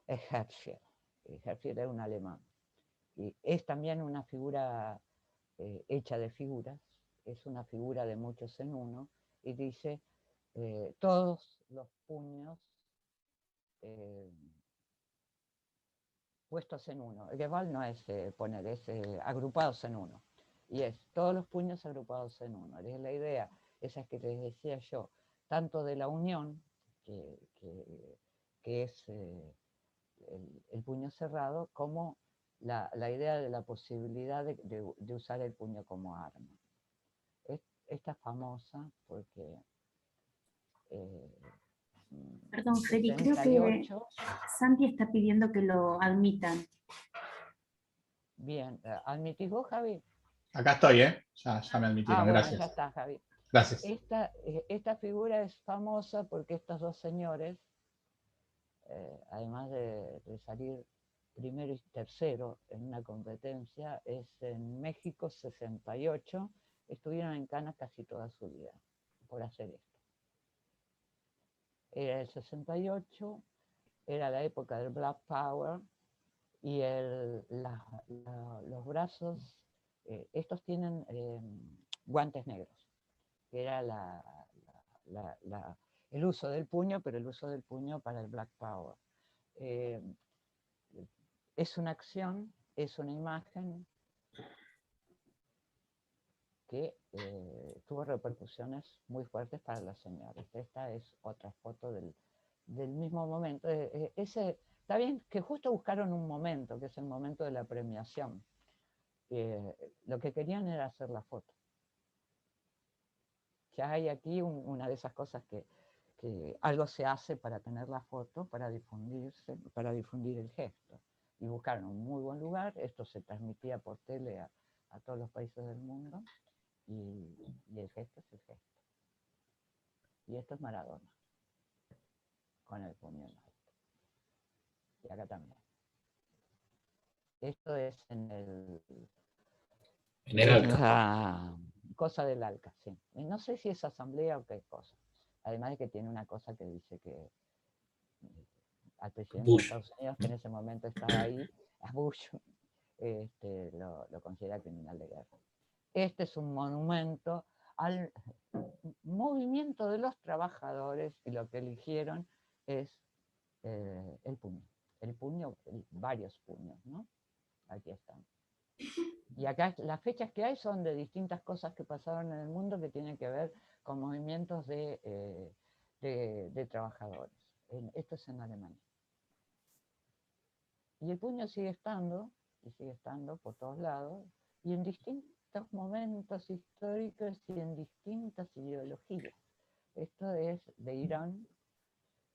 Herzfeld. Herzfeld es un alemán. Y es también una figura hecha de figuras, es una figura de muchos en uno, y dice todos los puños puestos en uno. Gewalt no es poner, es agrupados en uno. Y es todos los puños agrupados en uno. Es la idea, esa es que les decía yo, tanto de la unión, que es el puño cerrado, como la idea de la posibilidad de usar el puño como arma. Esta es famosa porque... Perdón, Feri, creo que Santi está pidiendo que lo admitan. Bien, ¿admitís vos, Javi? Acá estoy, ¿eh? Ya me admitieron, bueno, gracias. Ya está, Javi. Gracias. Esta figura es famosa porque estos dos señores, además de salir primero y tercero en una competencia, es en México 68, estuvieron en Cannes casi toda su vida por hacer esto. Era el 68, era la época del Black Power, y los brazos, estos tienen guantes negros, que era el uso del puño, pero el uso del puño para el Black Power. es una acción, es una imagen que tuvo repercusiones muy fuertes para las señoras. Esta es otra foto del mismo momento. Está bien que justo buscaron un momento, que es el momento de la premiación. Lo que querían era hacer la foto. Ya hay aquí una de esas cosas que algo se hace para tener la foto, para difundir el gesto. Y buscaron un muy buen lugar. Esto se transmitía por tele a todos los países del mundo. Y el gesto es el gesto. Y esto es Maradona, con el puño en alto. Y acá también. Esto es en la cosa del ALCA, sí. No sé si es asamblea o qué cosa. Además de que tiene una cosa que dice que al presidente Bush. de Estados Unidos, que en ese momento estaba ahí, a Bush, lo considera criminal de guerra. Este es un monumento al movimiento de los trabajadores, y lo que eligieron es el puño, varios puños, ¿no? Aquí están. Y acá las fechas que hay son de distintas cosas que pasaron en el mundo que tienen que ver con movimientos de trabajadores. Esto es en Alemania. Y el puño sigue estando por todos lados, y en distintos momentos históricos y en distintas ideologías. Esto es de Irán,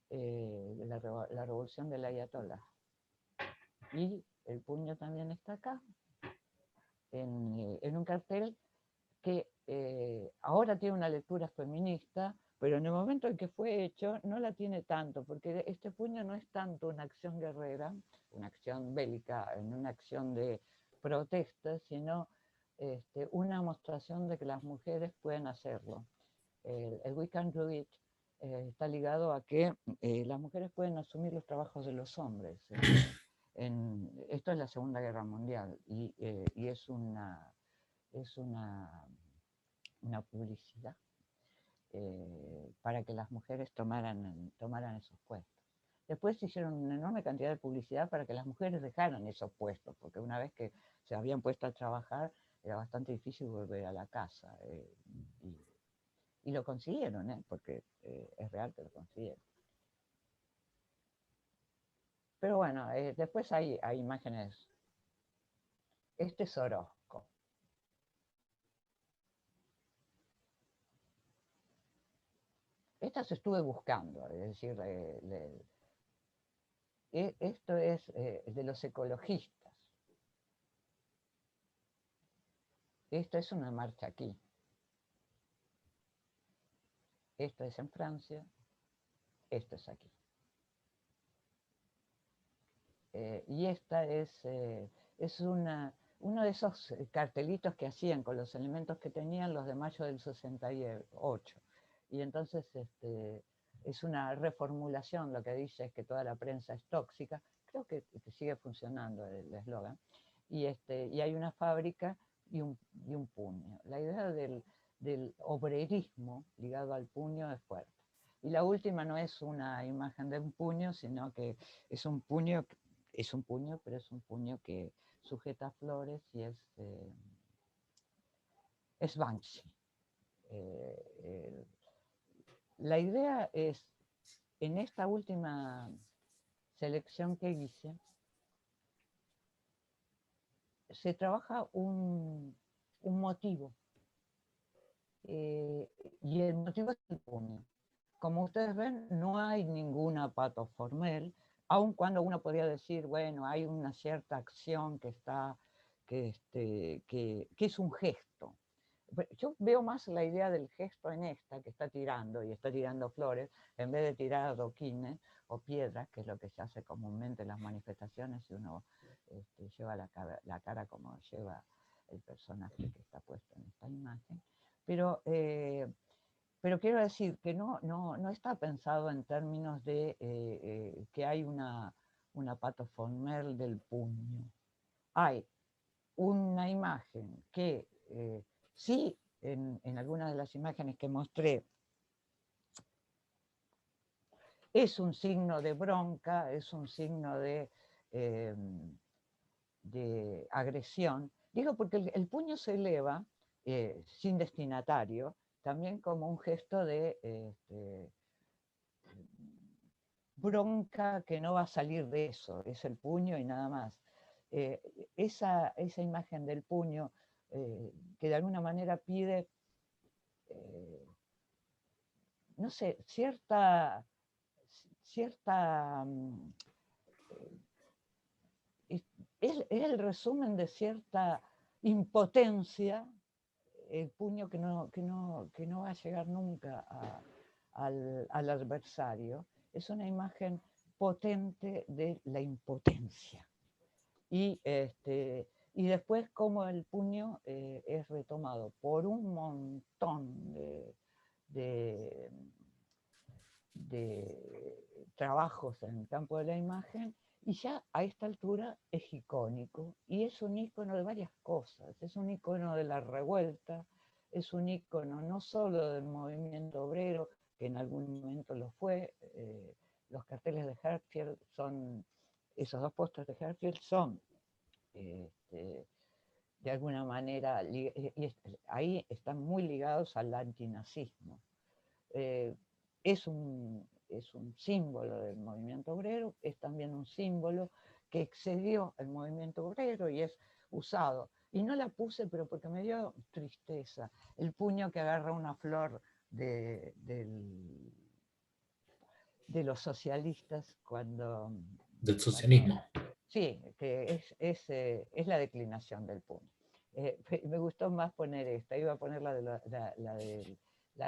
la revolución del Ayatollah. Y el puño también está acá, en un cartel que ahora tiene una lectura feminista, pero en el momento en que fue hecho no la tiene tanto, porque este puño no es tanto una acción guerrera, una acción bélica, una acción de protesta, sino una demostración de que las mujeres pueden hacerlo. El We Can Do It está ligado a que las mujeres pueden asumir los trabajos de los hombres. Esto es la Segunda Guerra Mundial y es una publicidad para que las mujeres tomaran esos puestos. Después se hicieron una enorme cantidad de publicidad para que las mujeres dejaran esos puestos, porque una vez que se habían puesto a trabajar era bastante difícil volver a la casa. Y lo consiguieron, porque es real que lo consiguieron. Pero bueno, después hay imágenes. Este es Orozco. Estas estuve buscando, es decir, esto es de los ecologistas. Esto es una marcha aquí. Esto es en Francia, esto es aquí. Y esta es uno de esos cartelitos que hacían con los elementos que tenían los de mayo del 68. Y entonces es una reformulación, lo que dice es que toda la prensa es tóxica. Creo que sigue funcionando el eslogan. Y hay una fábrica y un puño. La idea del obrerismo ligado al puño es fuerte. Y la última no es una imagen de un puño, sino que es un puño, pero es un puño que sujeta flores y es Banksy. La idea es, en esta última selección que hice, se trabaja un motivo. Y el motivo es el puño. Como ustedes ven, no hay ninguna pato formal, aun cuando uno podría decir, bueno, hay una cierta acción que es un gesto. Yo veo más la idea del gesto en esta, que está tirando flores, en vez de tirar adoquines o piedras, que es lo que se hace comúnmente en las manifestaciones, y uno lleva la cara como lleva el personaje que está puesto en esta imagen. Pero quiero decir que no está pensado en términos de que hay una pato formal del puño. Hay una imagen que sí, en algunas de las imágenes que mostré, es un signo de bronca, es un signo de de agresión. Digo porque el puño se eleva sin destinatario, también como un gesto de bronca que no va a salir de eso, es el puño y nada más. Esa imagen del puño que de alguna manera pide, no sé, cierta es el resumen de cierta impotencia, el puño que no va a llegar nunca al adversario. Es una imagen potente de la impotencia. Y después cómo el puño es retomado por un montón de trabajos en el campo de la imagen, y ya a esta altura es icónico, y es un icono de varias cosas. Es un icono de la revuelta, es un icono no solo del movimiento obrero, que en algún momento lo fue. Los carteles de Herfield son, esos dos pósters de Herfield son, de alguna manera, y ahí están muy ligados al antinazismo. Es un símbolo del movimiento obrero, es también un símbolo que excedió el movimiento obrero y es usado. Y no la puse, pero porque me dio tristeza. El puño que agarra una flor de los socialistas cuando... Del socialismo. Sí, que es la declinación del puño. Me gustó más poner esta, iba a poner la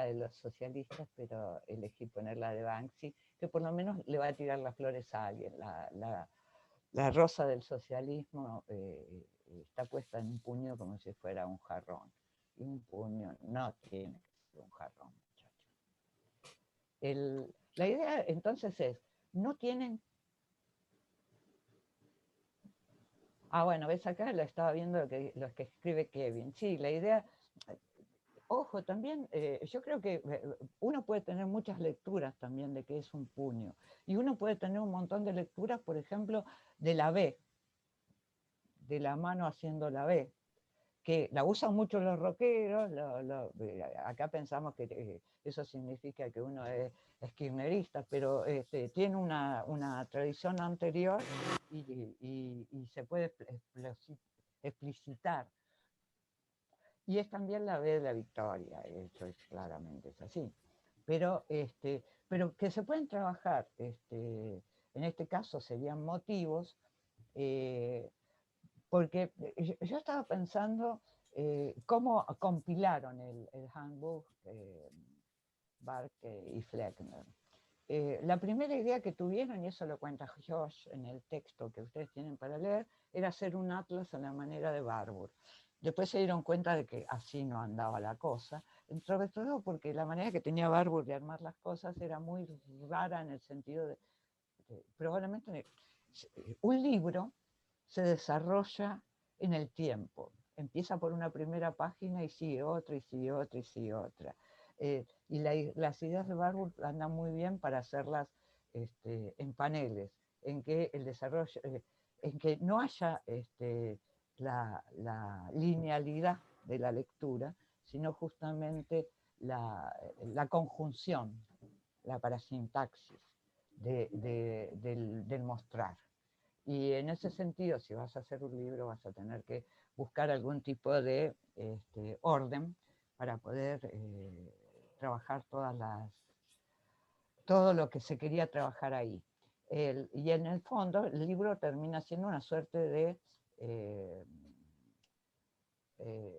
de los socialistas, pero elegí poner la de Banksy, que por lo menos le va a tirar las flores a alguien. La rosa del socialismo está puesta en un puño como si fuera un jarrón. Y un puño no tiene que ser un jarrón, muchachos. La idea entonces es, no tienen... bueno, ves acá, lo estaba viendo lo que escribe Kevin. Sí, la idea... Ojo, también yo creo que uno puede tener muchas lecturas también de qué es un puño. Y uno puede tener un montón de lecturas, por ejemplo, de la B, de la mano haciendo la B, que la usan mucho los rockeros. Acá pensamos que eso significa que uno es kirchnerista, pero tiene una tradición anterior y se puede explicitar. Y es también la B de la victoria, eso es claramente es así. Pero que se pueden trabajar, en este caso serían motivos, porque yo estaba pensando cómo compilaron el handbook Bark y Fleckner. La primera idea que tuvieron, y eso lo cuenta Josh en el texto que ustedes tienen para leer, era hacer un atlas a la manera de Barbour. Después se dieron cuenta de que así no andaba la cosa, sobre todo porque la manera que tenía Barbour de armar las cosas era muy rara, en el sentido de probablemente un libro se desarrolla en el tiempo. Empieza por una primera página y sigue otra, y sigue otra, y sigue otra. Y las ideas de Barbour andan muy bien para hacerlas en paneles, en que el desarrollo, en que no haya la linealidad de la lectura, sino justamente la conjunción, la parasintaxis del mostrar. Y en ese sentido, si vas a hacer un libro, vas a tener que buscar algún tipo de orden para poder trabajar todo lo que se quería trabajar ahí. Y en el fondo, el libro termina siendo una suerte de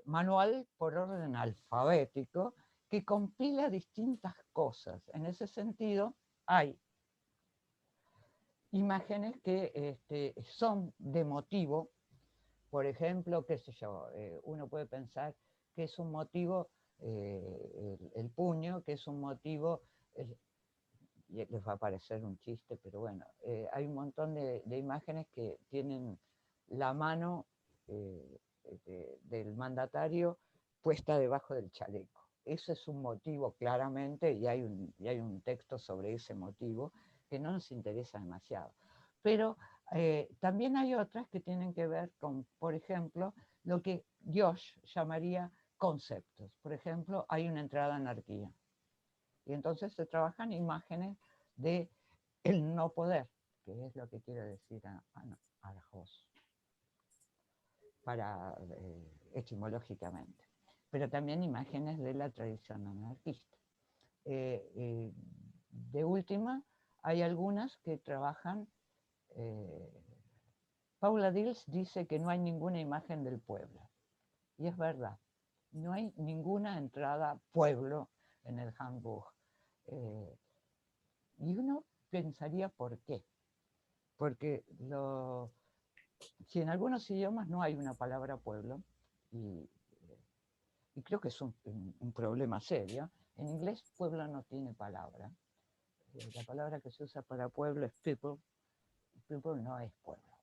manual por orden alfabético que compila distintas cosas. En ese sentido, hay imágenes que son de motivo. Por ejemplo, qué sé yo, uno puede pensar que es un motivo el puño, que es un motivo, y les va a parecer un chiste, pero bueno, hay un montón de imágenes que tienen la mano del mandatario puesta debajo del chaleco. Eso es un motivo claramente, y hay un texto sobre ese motivo que no nos interesa demasiado. Pero También hay otras que tienen que ver con, por ejemplo, lo que Josh llamaría conceptos. Por ejemplo, hay una entrada anarquía. Y entonces se trabajan imágenes de el no poder, que es lo que quiere decir Arjos, para, etimológicamente. Pero también imágenes de la tradición anarquista. De última, hay algunas que trabajan. Paula Dils dice que no hay ninguna imagen del pueblo. Y es verdad, no hay ninguna entrada pueblo en el Handbuch. Y uno pensaría por qué. Porque si en algunos idiomas no hay una palabra pueblo, y creo que es un problema serio, en inglés pueblo no tiene palabra. La palabra que se usa para pueblo es people. People no es pueblo.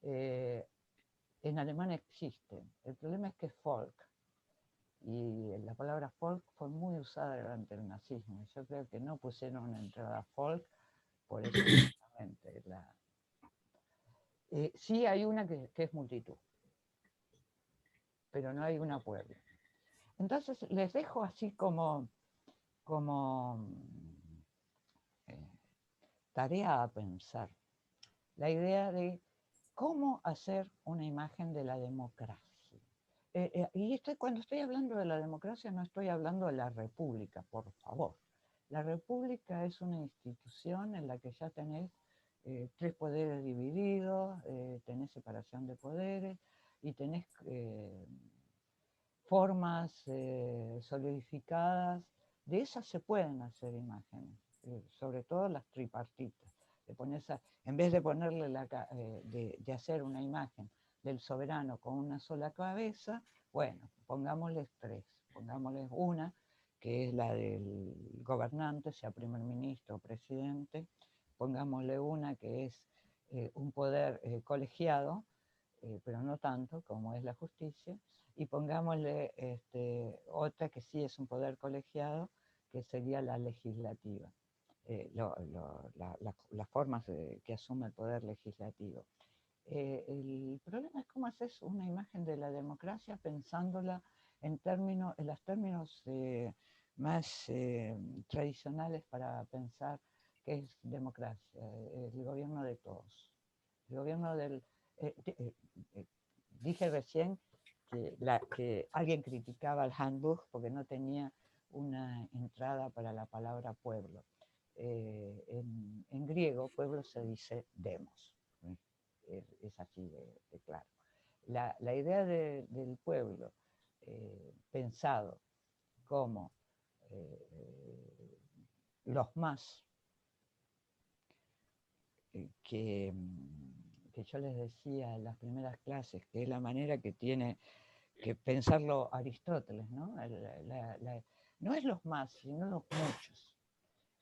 En alemán existe. El problema es que es folk. Y la palabra folk fue muy usada durante el nazismo. Yo creo que no pusieron una entrada folk por eso justamente. Sí hay una que es multitud, pero no hay una pueblo. Entonces les dejo así como tarea a pensar la idea de cómo hacer una imagen de la democracia. Y cuando estoy hablando de la democracia no estoy hablando de la república, por favor. La república es una institución en la que ya tenés 3 poderes divididos, tenés separación de poderes y tenés formas solidificadas. De esas se pueden hacer imágenes, sobre todo las tripartitas. En vez de ponerle de hacer una imagen del soberano con una sola cabeza, bueno, pongámosles 3, pongámosles una, que es la del gobernante, sea primer ministro o presidente, pongámosle una que es un poder colegiado, pero no tanto como es la justicia, y pongámosle otra que sí es un poder colegiado, que sería la legislativa. Las formas que asume el poder legislativo. El problema es cómo haces una imagen de la democracia pensándola en los términos más tradicionales para pensar qué es democracia, el gobierno de todos. El gobierno del... dije recién que alguien criticaba al Handbuch porque no tenía una entrada para la palabra pueblo. En griego, pueblo se dice demos. Es así de claro. La idea del pueblo pensado como los más que yo les decía en las primeras clases, que es la manera que tiene que pensarlo Aristóteles, ¿no? No es los más, sino los muchos.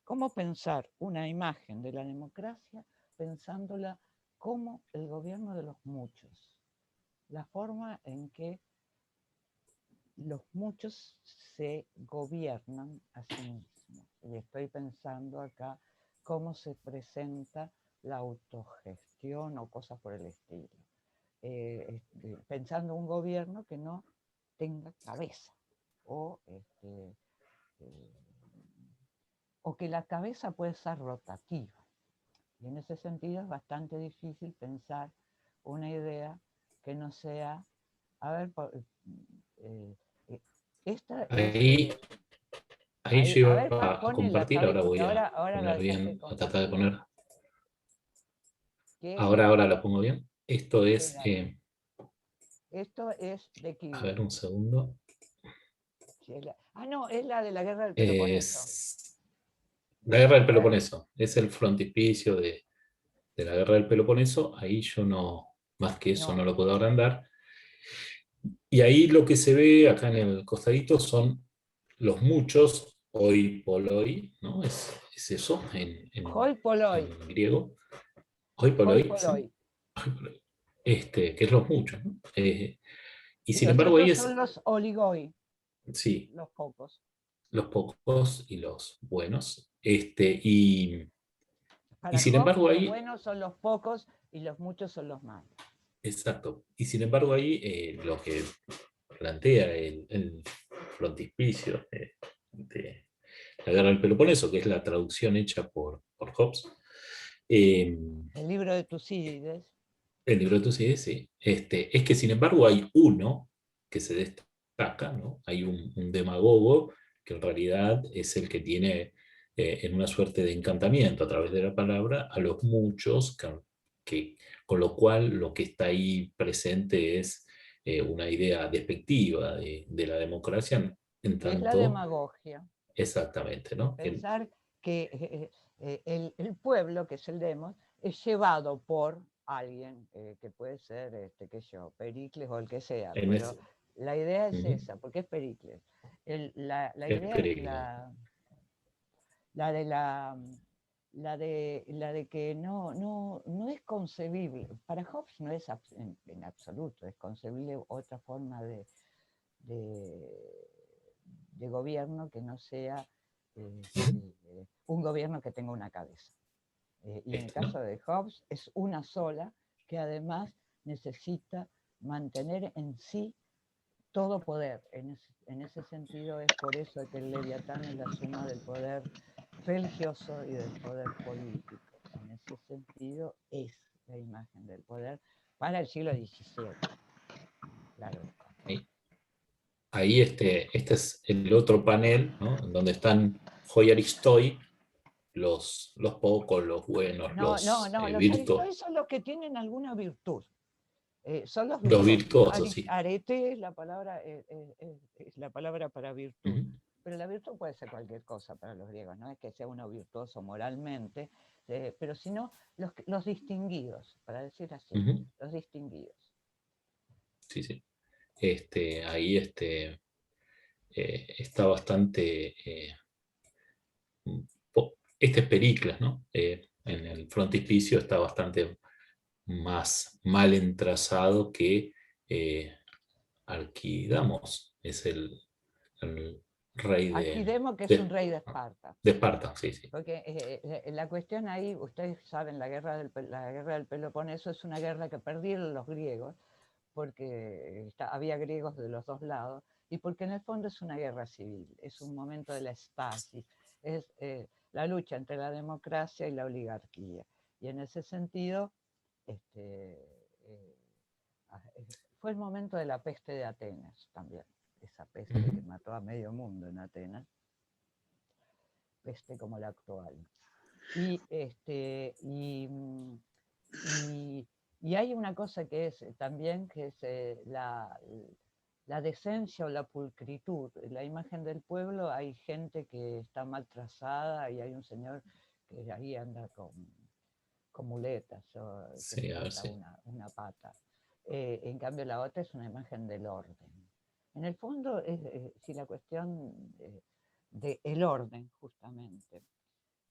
¿Cómo pensar una imagen de la democracia pensándola como el gobierno de los muchos? La forma en que los muchos se gobiernan a sí mismos. Y estoy pensando acá cómo se presenta la autogestión o cosas por el estilo. Pensando un gobierno que no tenga cabeza o que la cabeza puede ser rotativa. Y en ese sentido es bastante difícil pensar una idea que no sea, a ver, ahí yo iba a pone compartir, ahora voy a poner bien, a tratar de poner. Ahora la pongo bien. Esto es... esto es de Kiwi. A ver, un segundo. No, es la de la guerra del Peloponeso. La guerra del Peloponeso. Es el frontispicio de la guerra del Peloponeso. Ahí yo no, más que eso, no lo puedo agrandar. Y ahí lo que se ve acá en el costadito son los muchos, hoi polloi, ¿no? Es eso en griego. Hoi polloi, ¿sí? Que es los muchos, ¿no? Y sin embargo ahí son los oligoi. Sí. Los pocos. Los pocos y los buenos. Y Para Y sin Hobbes, embargo los ahí, buenos son los pocos y los muchos son los malos. exacto, y sin embargo ahí lo que plantea el frontispicio de la guerra del Peloponeso, que es la traducción hecha por Hobbes, El libro de Tucídides. el libro de Tucídides, sí, es que sin embargo hay uno que se destaca, ¿no? Hay un demagogo que en realidad es el que tiene en una suerte de encantamiento a través de la palabra a los muchos, con lo cual lo que está ahí presente es una idea despectiva de la democracia, en Que es la tanto, demagogia. exactamente, ¿no? Pensar que el pueblo, que es el demos, es llevado por alguien, que puede ser, qué sé yo, Pericles o el que sea, En pero ese- la idea es Ujú. esa, porque es Pericles. La Es idea es Pericles. la de que no es concebible, para Hobbes no es en absoluto, es concebible otra forma de gobierno que no sea un gobierno que tenga una cabeza. Y en el ¿no? caso de Hobbes es una sola que además necesita mantener en sí todo poder. En ese sentido es por eso que el Leviatán es la suma del poder religioso y del poder político. En ese sentido es la imagen del poder para el siglo XVII. Claro. Ahí este es el otro panel, ¿no? Donde están Hoy Aristoi, los pocos, los buenos, No, los los virtuosos. aristoides son los que tienen alguna virtud. Son los Los virtuosos. virtuosos, sí. Arete es la palabra, es la palabra para virtud. Ujú. Pero la virtud puede ser cualquier cosa para los griegos, no es que sea uno virtuoso moralmente, pero sino los distinguidos, para decir así, Ujú. los distinguidos. Sí, sí. Ahí está bastante. Este es Pericles, ¿no? En el frontispicio está bastante más mal entrazado que Alquidamos, es el rey Alquidemo, que es un rey de Esparta. de Esparta, sí, sí. Porque la cuestión ahí, ustedes saben, la guerra del Peloponeso es una guerra que perdieron los griegos, porque había griegos de los dos lados, y porque en el fondo es una guerra civil, es un momento de la estasis, es la lucha entre la democracia y la oligarquía. Y en ese sentido, fue el momento de la peste de Atenas también, esa peste que mató a medio mundo en Atenas, peste como la actual. Y hay una cosa que es también, que es la decencia o la pulcritud. En la imagen del pueblo hay gente que está mal trazada y hay un señor que ahí anda con muletas, o que Sí, le a ver, falta sí. una pata. En cambio la otra es una imagen del orden. En el fondo es si la cuestión del orden, justamente,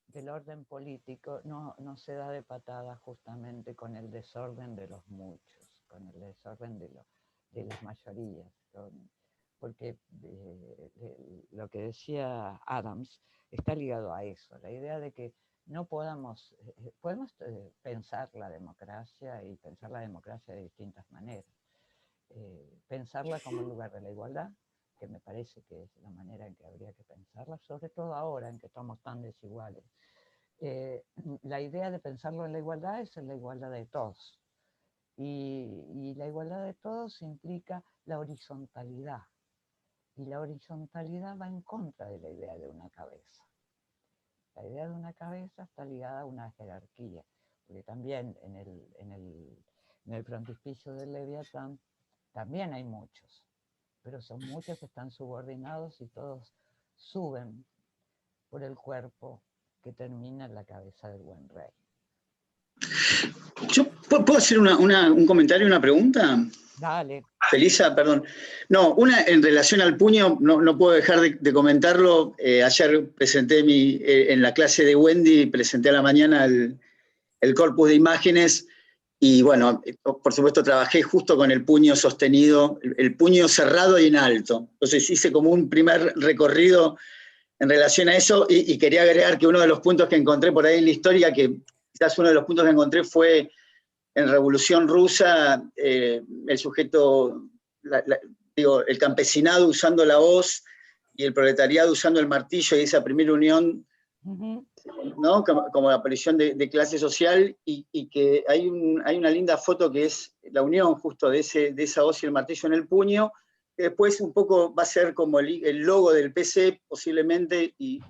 del orden político, no se da de patada justamente con el desorden de los muchos, con el desorden de las mayorías. Porque lo que decía Adams está ligado a eso, la idea de que no podemos pensar la democracia y pensar la democracia de distintas maneras. Pensarla como el lugar de la igualdad, que me parece que es la manera en que habría que pensarla, sobre todo ahora en que estamos tan desiguales. La idea de pensarlo en la igualdad es en la igualdad de todos. Y la igualdad de todos implica la horizontalidad. Y la horizontalidad va en contra de la idea de una cabeza. La idea de una cabeza está ligada a una jerarquía, porque también en el frontispicio del Leviatán también hay muchos, pero son muchos que están subordinados y todos suben por el cuerpo que termina en la cabeza del buen rey. ¿Yo puedo hacer un comentario, una pregunta? Dale. Felisa, perdón. No, una en relación al puño, no puedo dejar de comentarlo. Ayer presenté en la clase de Wendy, presenté a la mañana el corpus de imágenes y bueno, por supuesto trabajé justo con el puño sostenido, el puño cerrado y en alto. Entonces hice como un primer recorrido en relación a eso y quería agregar que uno de los puntos que encontré por ahí en la historia que quizás uno de los puntos que encontré fue en Revolución Rusa, el sujeto, el campesinado usando la hoz y el proletariado usando el martillo, y esa primera unión, ¿no? Como la aparición de clase social, y que hay una linda foto que es la unión justo de esa hoz y el martillo en el puño, que después un poco va a ser como el logo del PC posiblemente, y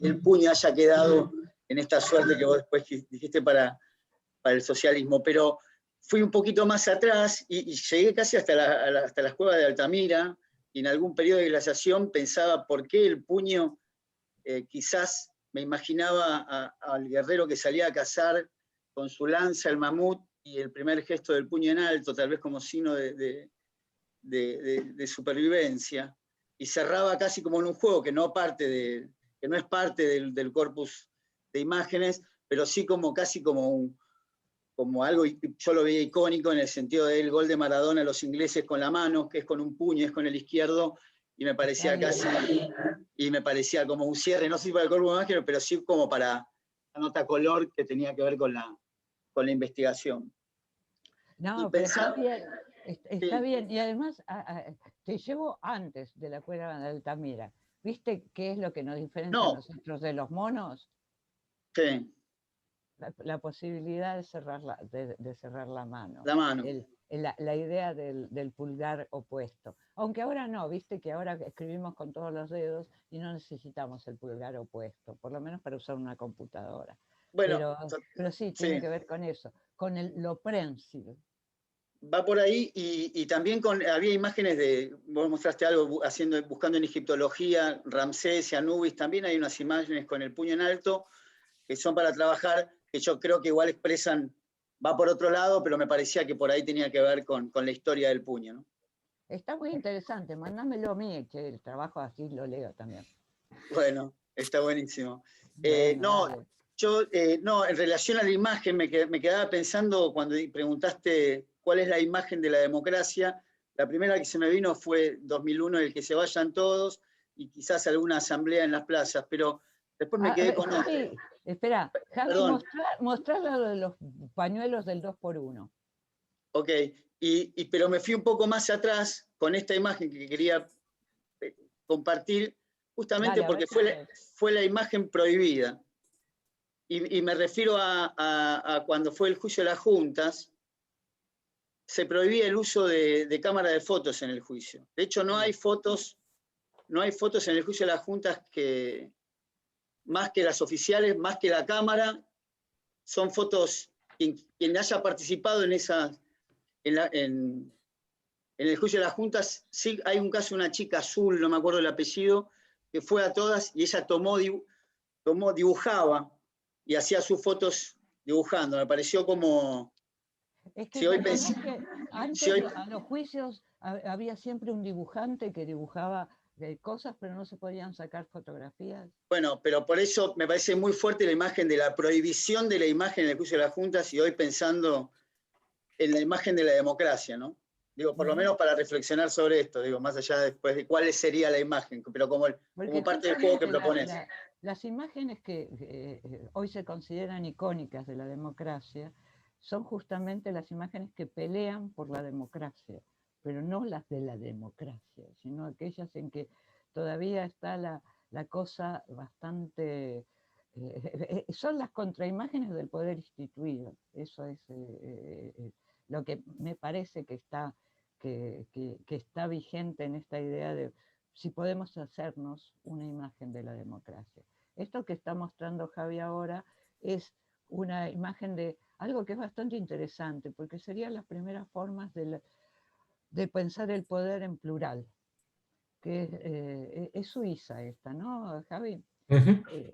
el puño haya quedado en esta suerte que vos después dijiste para el socialismo. Pero fui un poquito más atrás y llegué casi hasta las cuevas de Altamira, y en algún periodo de glaciación pensaba por qué el puño, quizás me imaginaba al guerrero que salía a cazar con su lanza, el mamut, y el primer gesto del puño en alto, tal vez como signo de supervivencia, y cerraba casi como en un juego que no es parte del corpus de imágenes, pero sí casi como algo, yo lo veía icónico en el sentido del gol de Maradona a los ingleses con la mano, que es con un puño, es con el izquierdo, y me parecía como un cierre, no sé si para el corpus de imágenes, pero sí como para la nota color que tenía que ver con la investigación. No, pero está bien, está bien. Y además te llevo antes de la cueva de Altamira. ¿Viste qué es lo que nos diferencia a nosotros de los monos? Sí. La posibilidad de cerrar la mano. La mano. La idea del pulgar opuesto. Aunque ahora no, viste que ahora escribimos con todos los dedos y no necesitamos el pulgar opuesto, por lo menos para usar una computadora. Bueno, pero sí, tiene que ver con eso, con lo prensil. Va por ahí, y también había imágenes vos mostraste algo buscando en egiptología, Ramsés y Anubis, también hay unas imágenes con el puño en alto, que son para trabajar, que yo creo que igual expresan, va por otro lado, pero me parecía que por ahí tenía que ver con la historia del puño, ¿no? Está muy interesante, mándamelo a mí, que el trabajo así lo leo también. Bueno, está buenísimo. Bueno, no, en relación a la imagen, me quedaba pensando cuando preguntaste cuál es la imagen de la democracia. La primera que se me vino fue 2001, el que se vayan todos, y quizás alguna asamblea en las plazas, pero después me quedé con otra. Espera, Javi, mostrá lo de los pañuelos del 2x1. Ok, pero me fui un poco más atrás con esta imagen que quería compartir, justamente porque fue la imagen prohibida. Y me refiero a cuando fue el juicio de las juntas, se prohibía el uso de cámara de fotos en el juicio. De hecho, no hay fotos en el juicio de las juntas que, más que las oficiales, más que la cámara, son fotos, quien haya participado en el juicio de las juntas. Sí, hay un caso de una chica azul, no me acuerdo el apellido, que fue a todas y ella dibujaba y hacía sus fotos dibujando. Me pareció como... Es que, antes a los juicios había siempre un dibujante que dibujaba cosas, pero no se podían sacar fotografías. Bueno, pero por eso me parece muy fuerte la imagen de la prohibición de la imagen en el juicio de las juntas, y hoy pensando en la imagen de la democracia, ¿no? Digo, por lo menos para reflexionar sobre esto, digo, más allá después de cuál sería la imagen, pero como parte del juego que propones. Las imágenes que hoy se consideran icónicas de la democracia son justamente las imágenes que pelean por la democracia, pero no las de la democracia, sino aquellas en que todavía está la cosa bastante... son las contraimágenes del poder instituido. Eso es lo que me parece que está vigente en esta idea de si podemos hacernos una imagen de la democracia. Esto que está mostrando Javi ahora es una imagen de algo que es bastante interesante, porque serían las primeras formas de pensar el poder en plural, que es suiza esta, ¿no, Javi?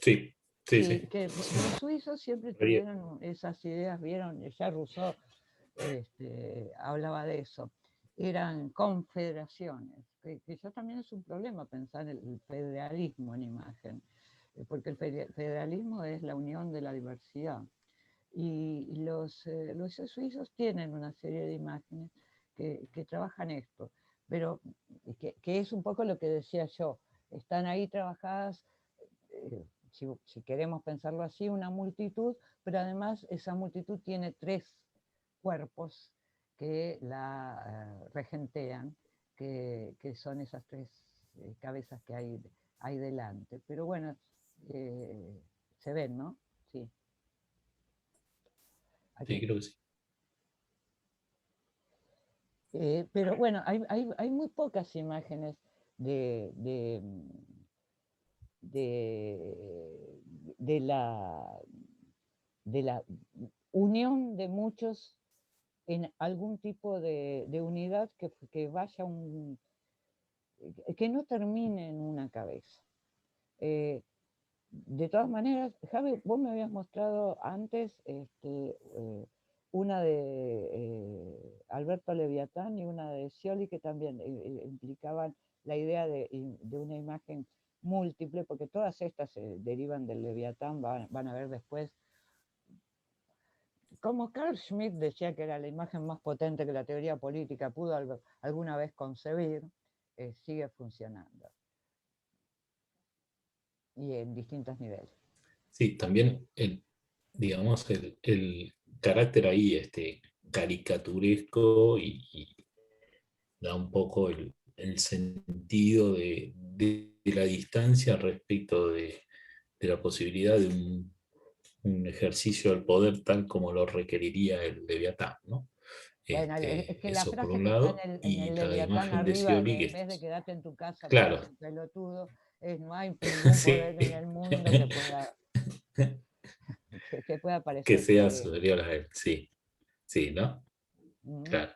Sí. Que los suizos siempre tuvieron esas ideas, vieron, ya Rousseau hablaba de eso, eran confederaciones, que ya también es un problema pensar el federalismo en imagen, porque el federalismo es la unión de la diversidad. Y los suizos tienen una serie de imágenes que trabajan esto, pero que es un poco lo que decía yo, están ahí trabajadas si queremos pensarlo así, una multitud, pero además esa multitud tiene 3 cuerpos que la regentean, que son esas 3 cabezas que hay delante. Pero bueno, se ven, ¿no? Sí. Sí, creo que sí. Pero bueno, hay muy pocas imágenes de la unión de muchos en algún tipo de unidad que vaya que no termine en una cabeza. De todas maneras, Javi, vos me habías mostrado antes una de Alberto Leviatán y una de Scioli, que también implicaban la idea de una imagen múltiple, porque todas estas derivan del Leviatán, van a ver después. Como Carl Schmitt decía que era la imagen más potente que la teoría política pudo alguna vez concebir, sigue funcionando. Y en distintos niveles. Sí, también digamos, el carácter ahí caricaturesco y da un poco el sentido de la distancia respecto de la posibilidad de un ejercicio del poder tal como lo requeriría el Leviatán, ¿no? Bueno, es que la Eso por frase un que está lado, en y el la Leviatán imagen de arriba, Scioli, en vez de quedarte en tu casa, claro, porque pelotudo, no hay ningún sí, poder en el mundo que pueda que parecerse sea a él. superior a él, sí, sí, ¿no? Claro.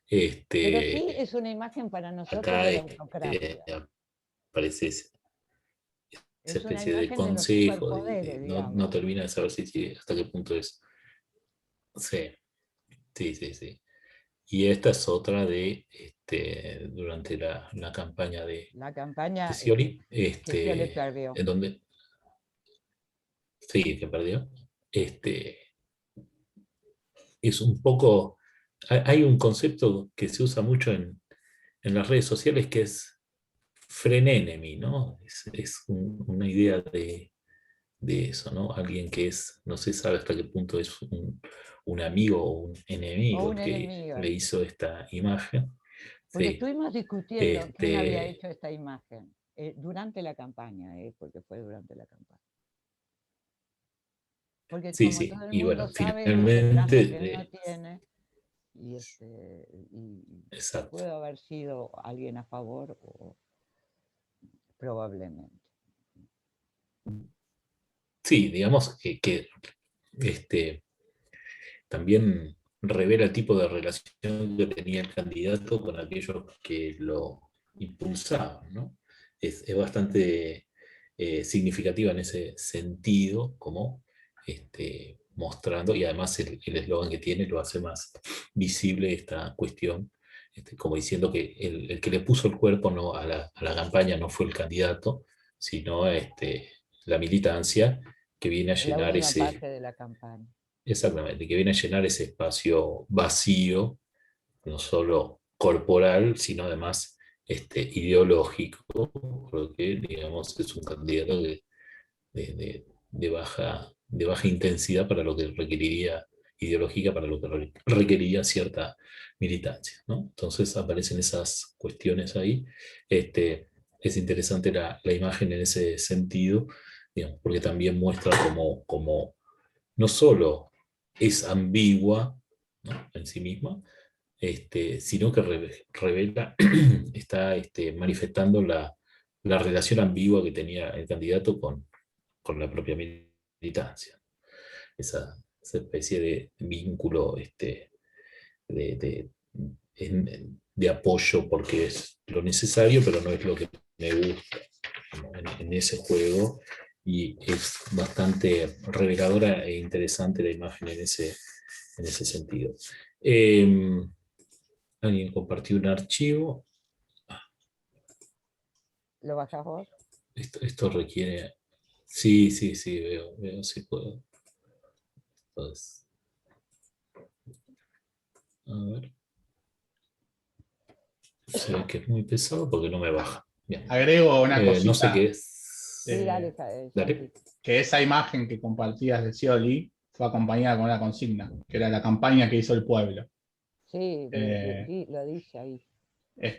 Pero sí es una imagen para nosotros Acá de la autocracia. aparece esa Es una especie de imagen de los consejo, superpoderes, no digamos. termina de saber hasta qué punto es. Sí, sí, sí, sí. Y esta es otra de durante la campaña de La campaña Scioli, que Scioli perdió. en donde sí, que perdió. Es un poco. Hay un concepto que se usa mucho en las redes sociales que es frenenemy, ¿no? Es una idea de eso, ¿no? Alguien que no se sabe hasta qué punto es un amigo o un enemigo O el un que enemigo. le hizo esta imagen. Porque Sí. estuvimos discutiendo quién había hecho esta imagen durante la campaña, porque fue durante la campaña. Porque Sí, como sí. todo el Y mundo bueno, sabe, es el traje que él finalmente. no tiene, y Exacto. puede haber sido alguien a favor o probablemente. Sí, digamos que también revela el tipo de relación que tenía el candidato con aquellos que lo impulsaban, ¿no? Es bastante significativa en ese sentido, como mostrando, y además el eslogan que tiene lo hace más visible esta cuestión, como diciendo que el que le puso el cuerpo a la campaña no fue el candidato, sino la militancia que viene a La llenar última parte de la campaña. exactamente, que viene a llenar ese espacio vacío, no solo corporal, sino además ideológico, porque, digamos, es un candidato de baja intensidad para lo que requeriría, ideológica para lo que requeriría cierta militancia, ¿no? Entonces aparecen esas cuestiones ahí. Es interesante la imagen en ese sentido, digamos, porque también muestra como no solo es ambigua, ¿no?, en sí misma, sino que revela, está manifestando la relación ambigua que tenía el candidato con la propia militancia. Esa especie de vínculo de, de apoyo porque es lo necesario, pero no es lo que me gusta, ¿no?, en ese juego. Y es bastante reveladora e interesante la imagen en ese sentido. Alguien compartió un archivo. ¿Lo bajás vos? Esto requiere. Sí, sí, sí, veo si puedo. Entonces, a ver. Se ve que es muy pesado porque no me baja. Bien. Agrego una No sé cosita. qué es. Sí, dale, Dale. que esa imagen que compartías de Scioli fue acompañada con una consigna, que era la campaña que hizo el pueblo. Sí, Eh, lo dice ahí.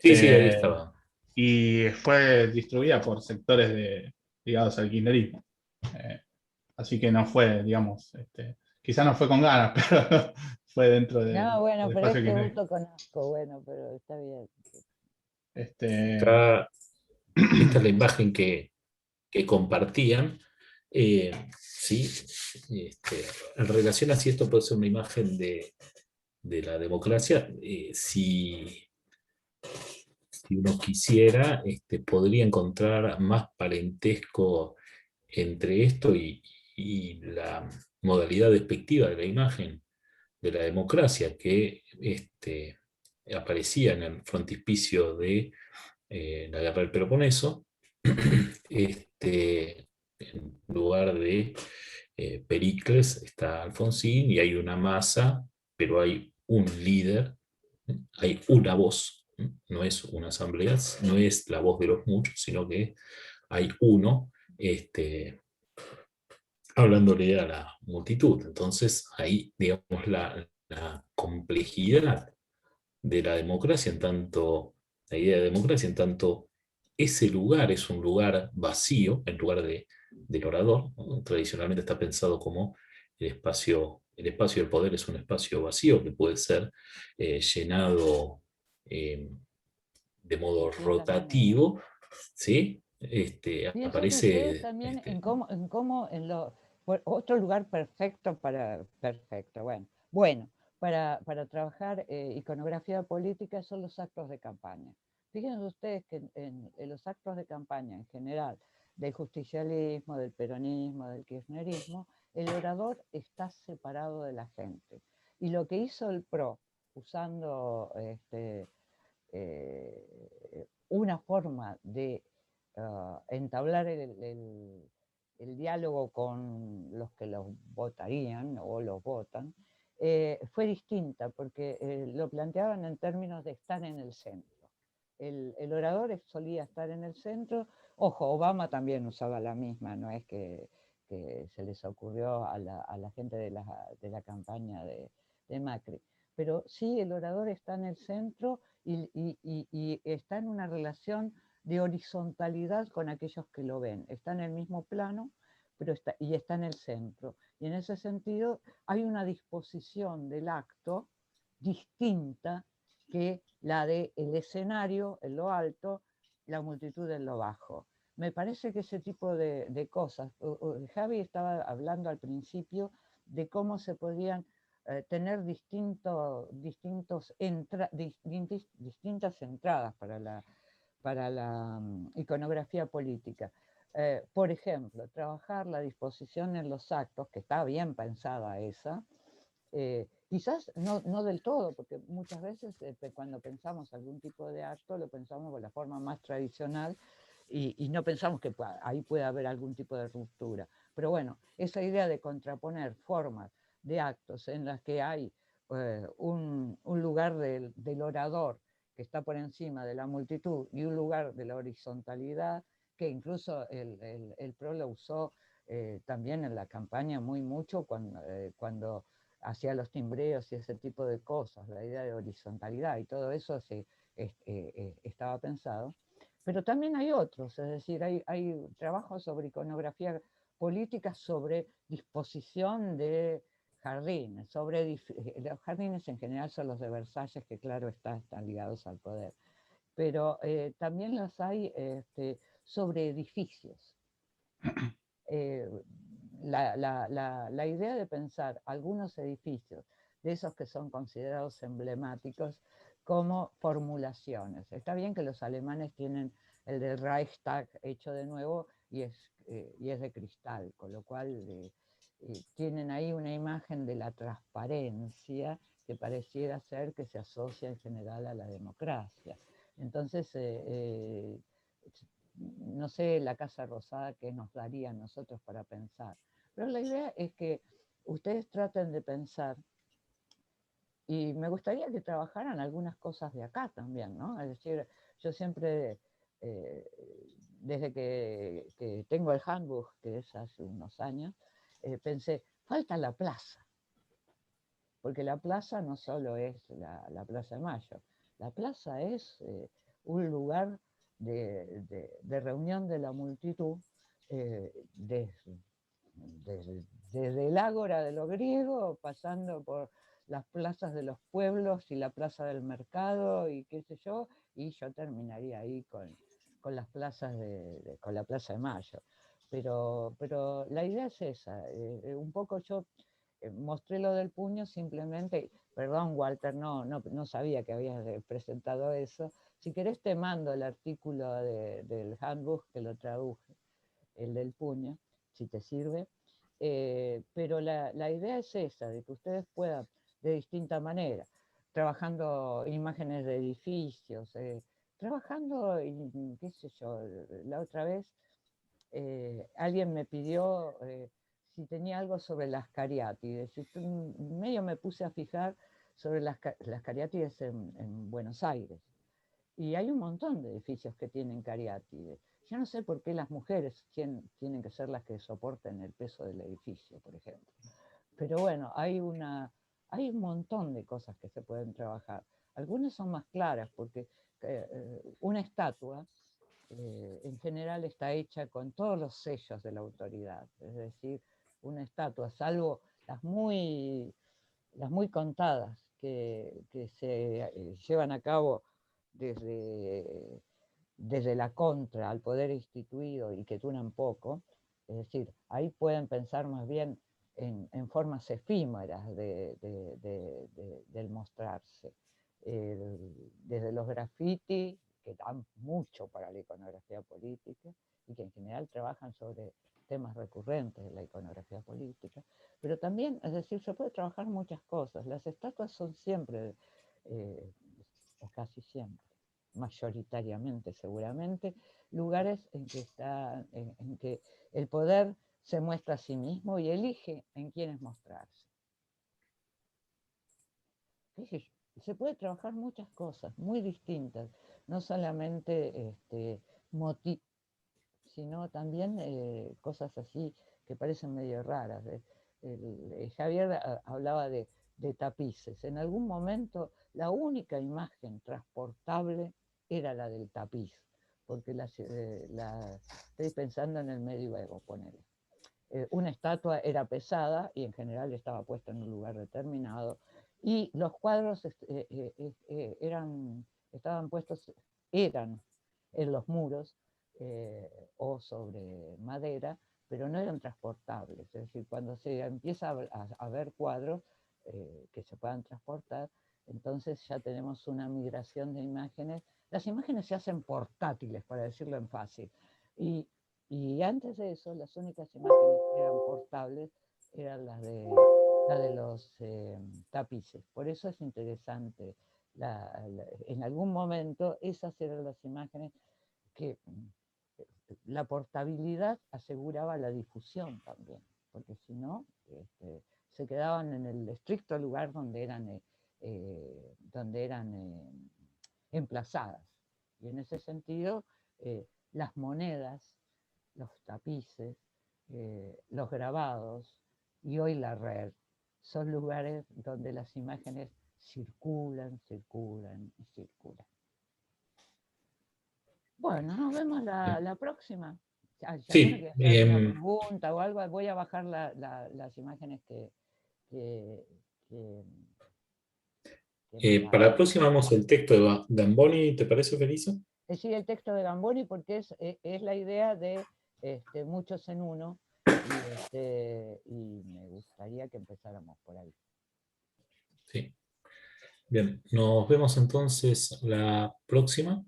Sí, sí, ahí este, estaba. y fue distribuida por sectores ligados al kirchnerismo. Eh, Así que no fue, digamos, quizá no fue con ganas, pero fue dentro No, bueno, del pero espacio este kirchnerista. gusto conozco, bueno, pero está bien. Este, Acá, esta es la imagen que compartían. Sí, en relación a si esto puede ser una imagen de la democracia, si uno quisiera, podría encontrar más parentesco entre esto y la modalidad despectiva de la imagen de la democracia que aparecía en el frontispicio de la guerra del Peloponeso, en lugar de Pericles está Alfonsín y hay una masa, pero hay un líder, hay una voz, no es una asamblea, no es la voz de los muchos, sino que hay uno hablándole a la multitud. Entonces ahí, digamos, la complejidad de la democracia, en tanto, la idea de democracia, en tanto ese lugar es un lugar vacío, en lugar del orador, ¿no? Tradicionalmente está pensado como el espacio del poder es un espacio vacío que puede ser llenado de modo De distintas maneras. rotativo, ¿sí? Piensen ustedes Aparece, también en cómo otro lugar perfecto perfecto, bueno, para trabajar iconografía política son los actos de campaña. Fíjense ustedes que en los actos de campaña en general, del justicialismo, del peronismo, del kirchnerismo, el orador está separado de la gente. Y lo que hizo el PRO, usando una forma de entablar el diálogo con los que los votarían o los votan, fue distinta porque lo planteaban en términos de estar en el centro. El orador solía estar en el centro. Ojo, Obama también usaba la misma, no es que se les ocurrió a la gente de la campaña de Macri. Pero sí, el orador está en el centro y está en una relación de horizontalidad con aquellos que lo ven. Está en el mismo plano, pero está en el centro. Y en ese sentido hay una disposición del acto distinta que la del escenario en lo alto, la multitud en lo bajo. Me parece que ese tipo de cosas, Javi estaba hablando al principio de cómo se podían tener distintas entradas para la iconografía política. Por ejemplo, trabajar la disposición en los actos, que está bien pensada esa, quizás no del todo, porque muchas veces cuando pensamos algún tipo de acto lo pensamos de la forma más tradicional y no pensamos que ahí puede haber algún tipo de ruptura. Pero bueno, esa idea de contraponer formas de actos en las que hay un lugar del orador que está por encima de la multitud y un lugar de la horizontalidad, que incluso el PRO lo usó también en la campaña muy mucho cuando hacía los timbreos y ese tipo de cosas, la idea de horizontalidad y todo eso estaba pensado. Pero también hay otros, es decir, hay trabajos sobre iconografía política, sobre disposición de jardines, los jardines en general son los de Versalles, que claro están ligados al poder, pero también los hay sobre edificios. La idea de pensar algunos edificios, de esos que son considerados emblemáticos, como formulaciones. Está bien que los alemanes tienen el del Reichstag hecho de nuevo y es de cristal, con lo cual tienen ahí una imagen de la transparencia que pareciera ser que se asocia en general a la democracia. Entonces, no sé la Casa Rosada qué nos daría a nosotros para pensar. Pero la idea es que ustedes traten de pensar, y me gustaría que trabajaran algunas cosas de acá también, ¿no? Es decir, yo siempre desde que tengo el handbook, que es hace unos años, pensé, falta la plaza. Porque la plaza no solo es la Plaza de Mayo, la plaza es un lugar de reunión de la multitud desde el ágora de los griegos, pasando por las plazas de los pueblos y la plaza del mercado y qué sé yo, y yo terminaría ahí con las plazas con la Plaza de Mayo. Pero la idea es esa, un poco yo mostré lo del puño simplemente, perdón Walter, no sabía que habías presentado eso. Si querés te mando el artículo del handbook que lo traduje, el del puño, si te sirve. Pero la idea es esa, de que ustedes puedan, de distinta manera, trabajando imágenes de edificios, trabajando, qué sé yo, la otra vez alguien me pidió si tenía algo sobre las cariátides. Medio me puse a fijar sobre las cariátides en Buenos Aires. Y hay un montón de edificios que tienen cariátides. Yo no sé por qué las mujeres tienen que ser las que soporten el peso del edificio, por ejemplo. Pero bueno, hay un montón de cosas que se pueden trabajar. Algunas son más claras, porque una estatua en general está hecha con todos los sellos de la autoridad. Es decir, una estatua, salvo las muy contadas que se llevan a cabo desde la contra al poder instituido y que duran poco, es decir, ahí pueden pensar más bien en formas efímeras del mostrarse. Desde los graffiti, que dan mucho para la iconografía política y que en general trabajan sobre temas recurrentes de la iconografía política, pero también, es decir, se puede trabajar muchas cosas. Las estatuas son siempre, o casi siempre, mayoritariamente seguramente, lugares en que el poder se muestra a sí mismo y elige en quiénes mostrarse. Se puede trabajar muchas cosas muy distintas, no solamente sino también cosas así que parecen medio raras. Javier hablaba de tapices. En algún momento la única imagen transportable era la del tapiz, porque estoy pensando en el medioevo, ponele. Una estatua era pesada y en general estaba puesta en un lugar determinado, y los cuadros estaban puestos en los muros o sobre madera, pero no eran transportables. Es decir, cuando se empieza a ver cuadros que se puedan transportar, entonces ya tenemos una migración de imágenes. Las imágenes se hacen portátiles, para decirlo en fácil, y antes de eso, las únicas imágenes que eran portables eran las de los tapices. Por eso es interesante. En algún momento esas eran las imágenes que la portabilidad aseguraba la difusión también, porque si no, se quedaban en el estricto lugar donde eran emplazadas. Y en ese sentido, las monedas, los tapices, los grabados y hoy la red son lugares donde las imágenes circulan, circulan y circulan. Bueno, nos vemos la próxima. Sí, ¿Alguna pregunta o algo? Voy a bajar las imágenes para la próxima vamos el texto de Gamboni, ¿te parece, Felisa? Sí, el texto de Gamboni, porque es la idea de muchos en uno, y me gustaría que empezáramos por ahí. Sí. Bien, nos vemos entonces la próxima.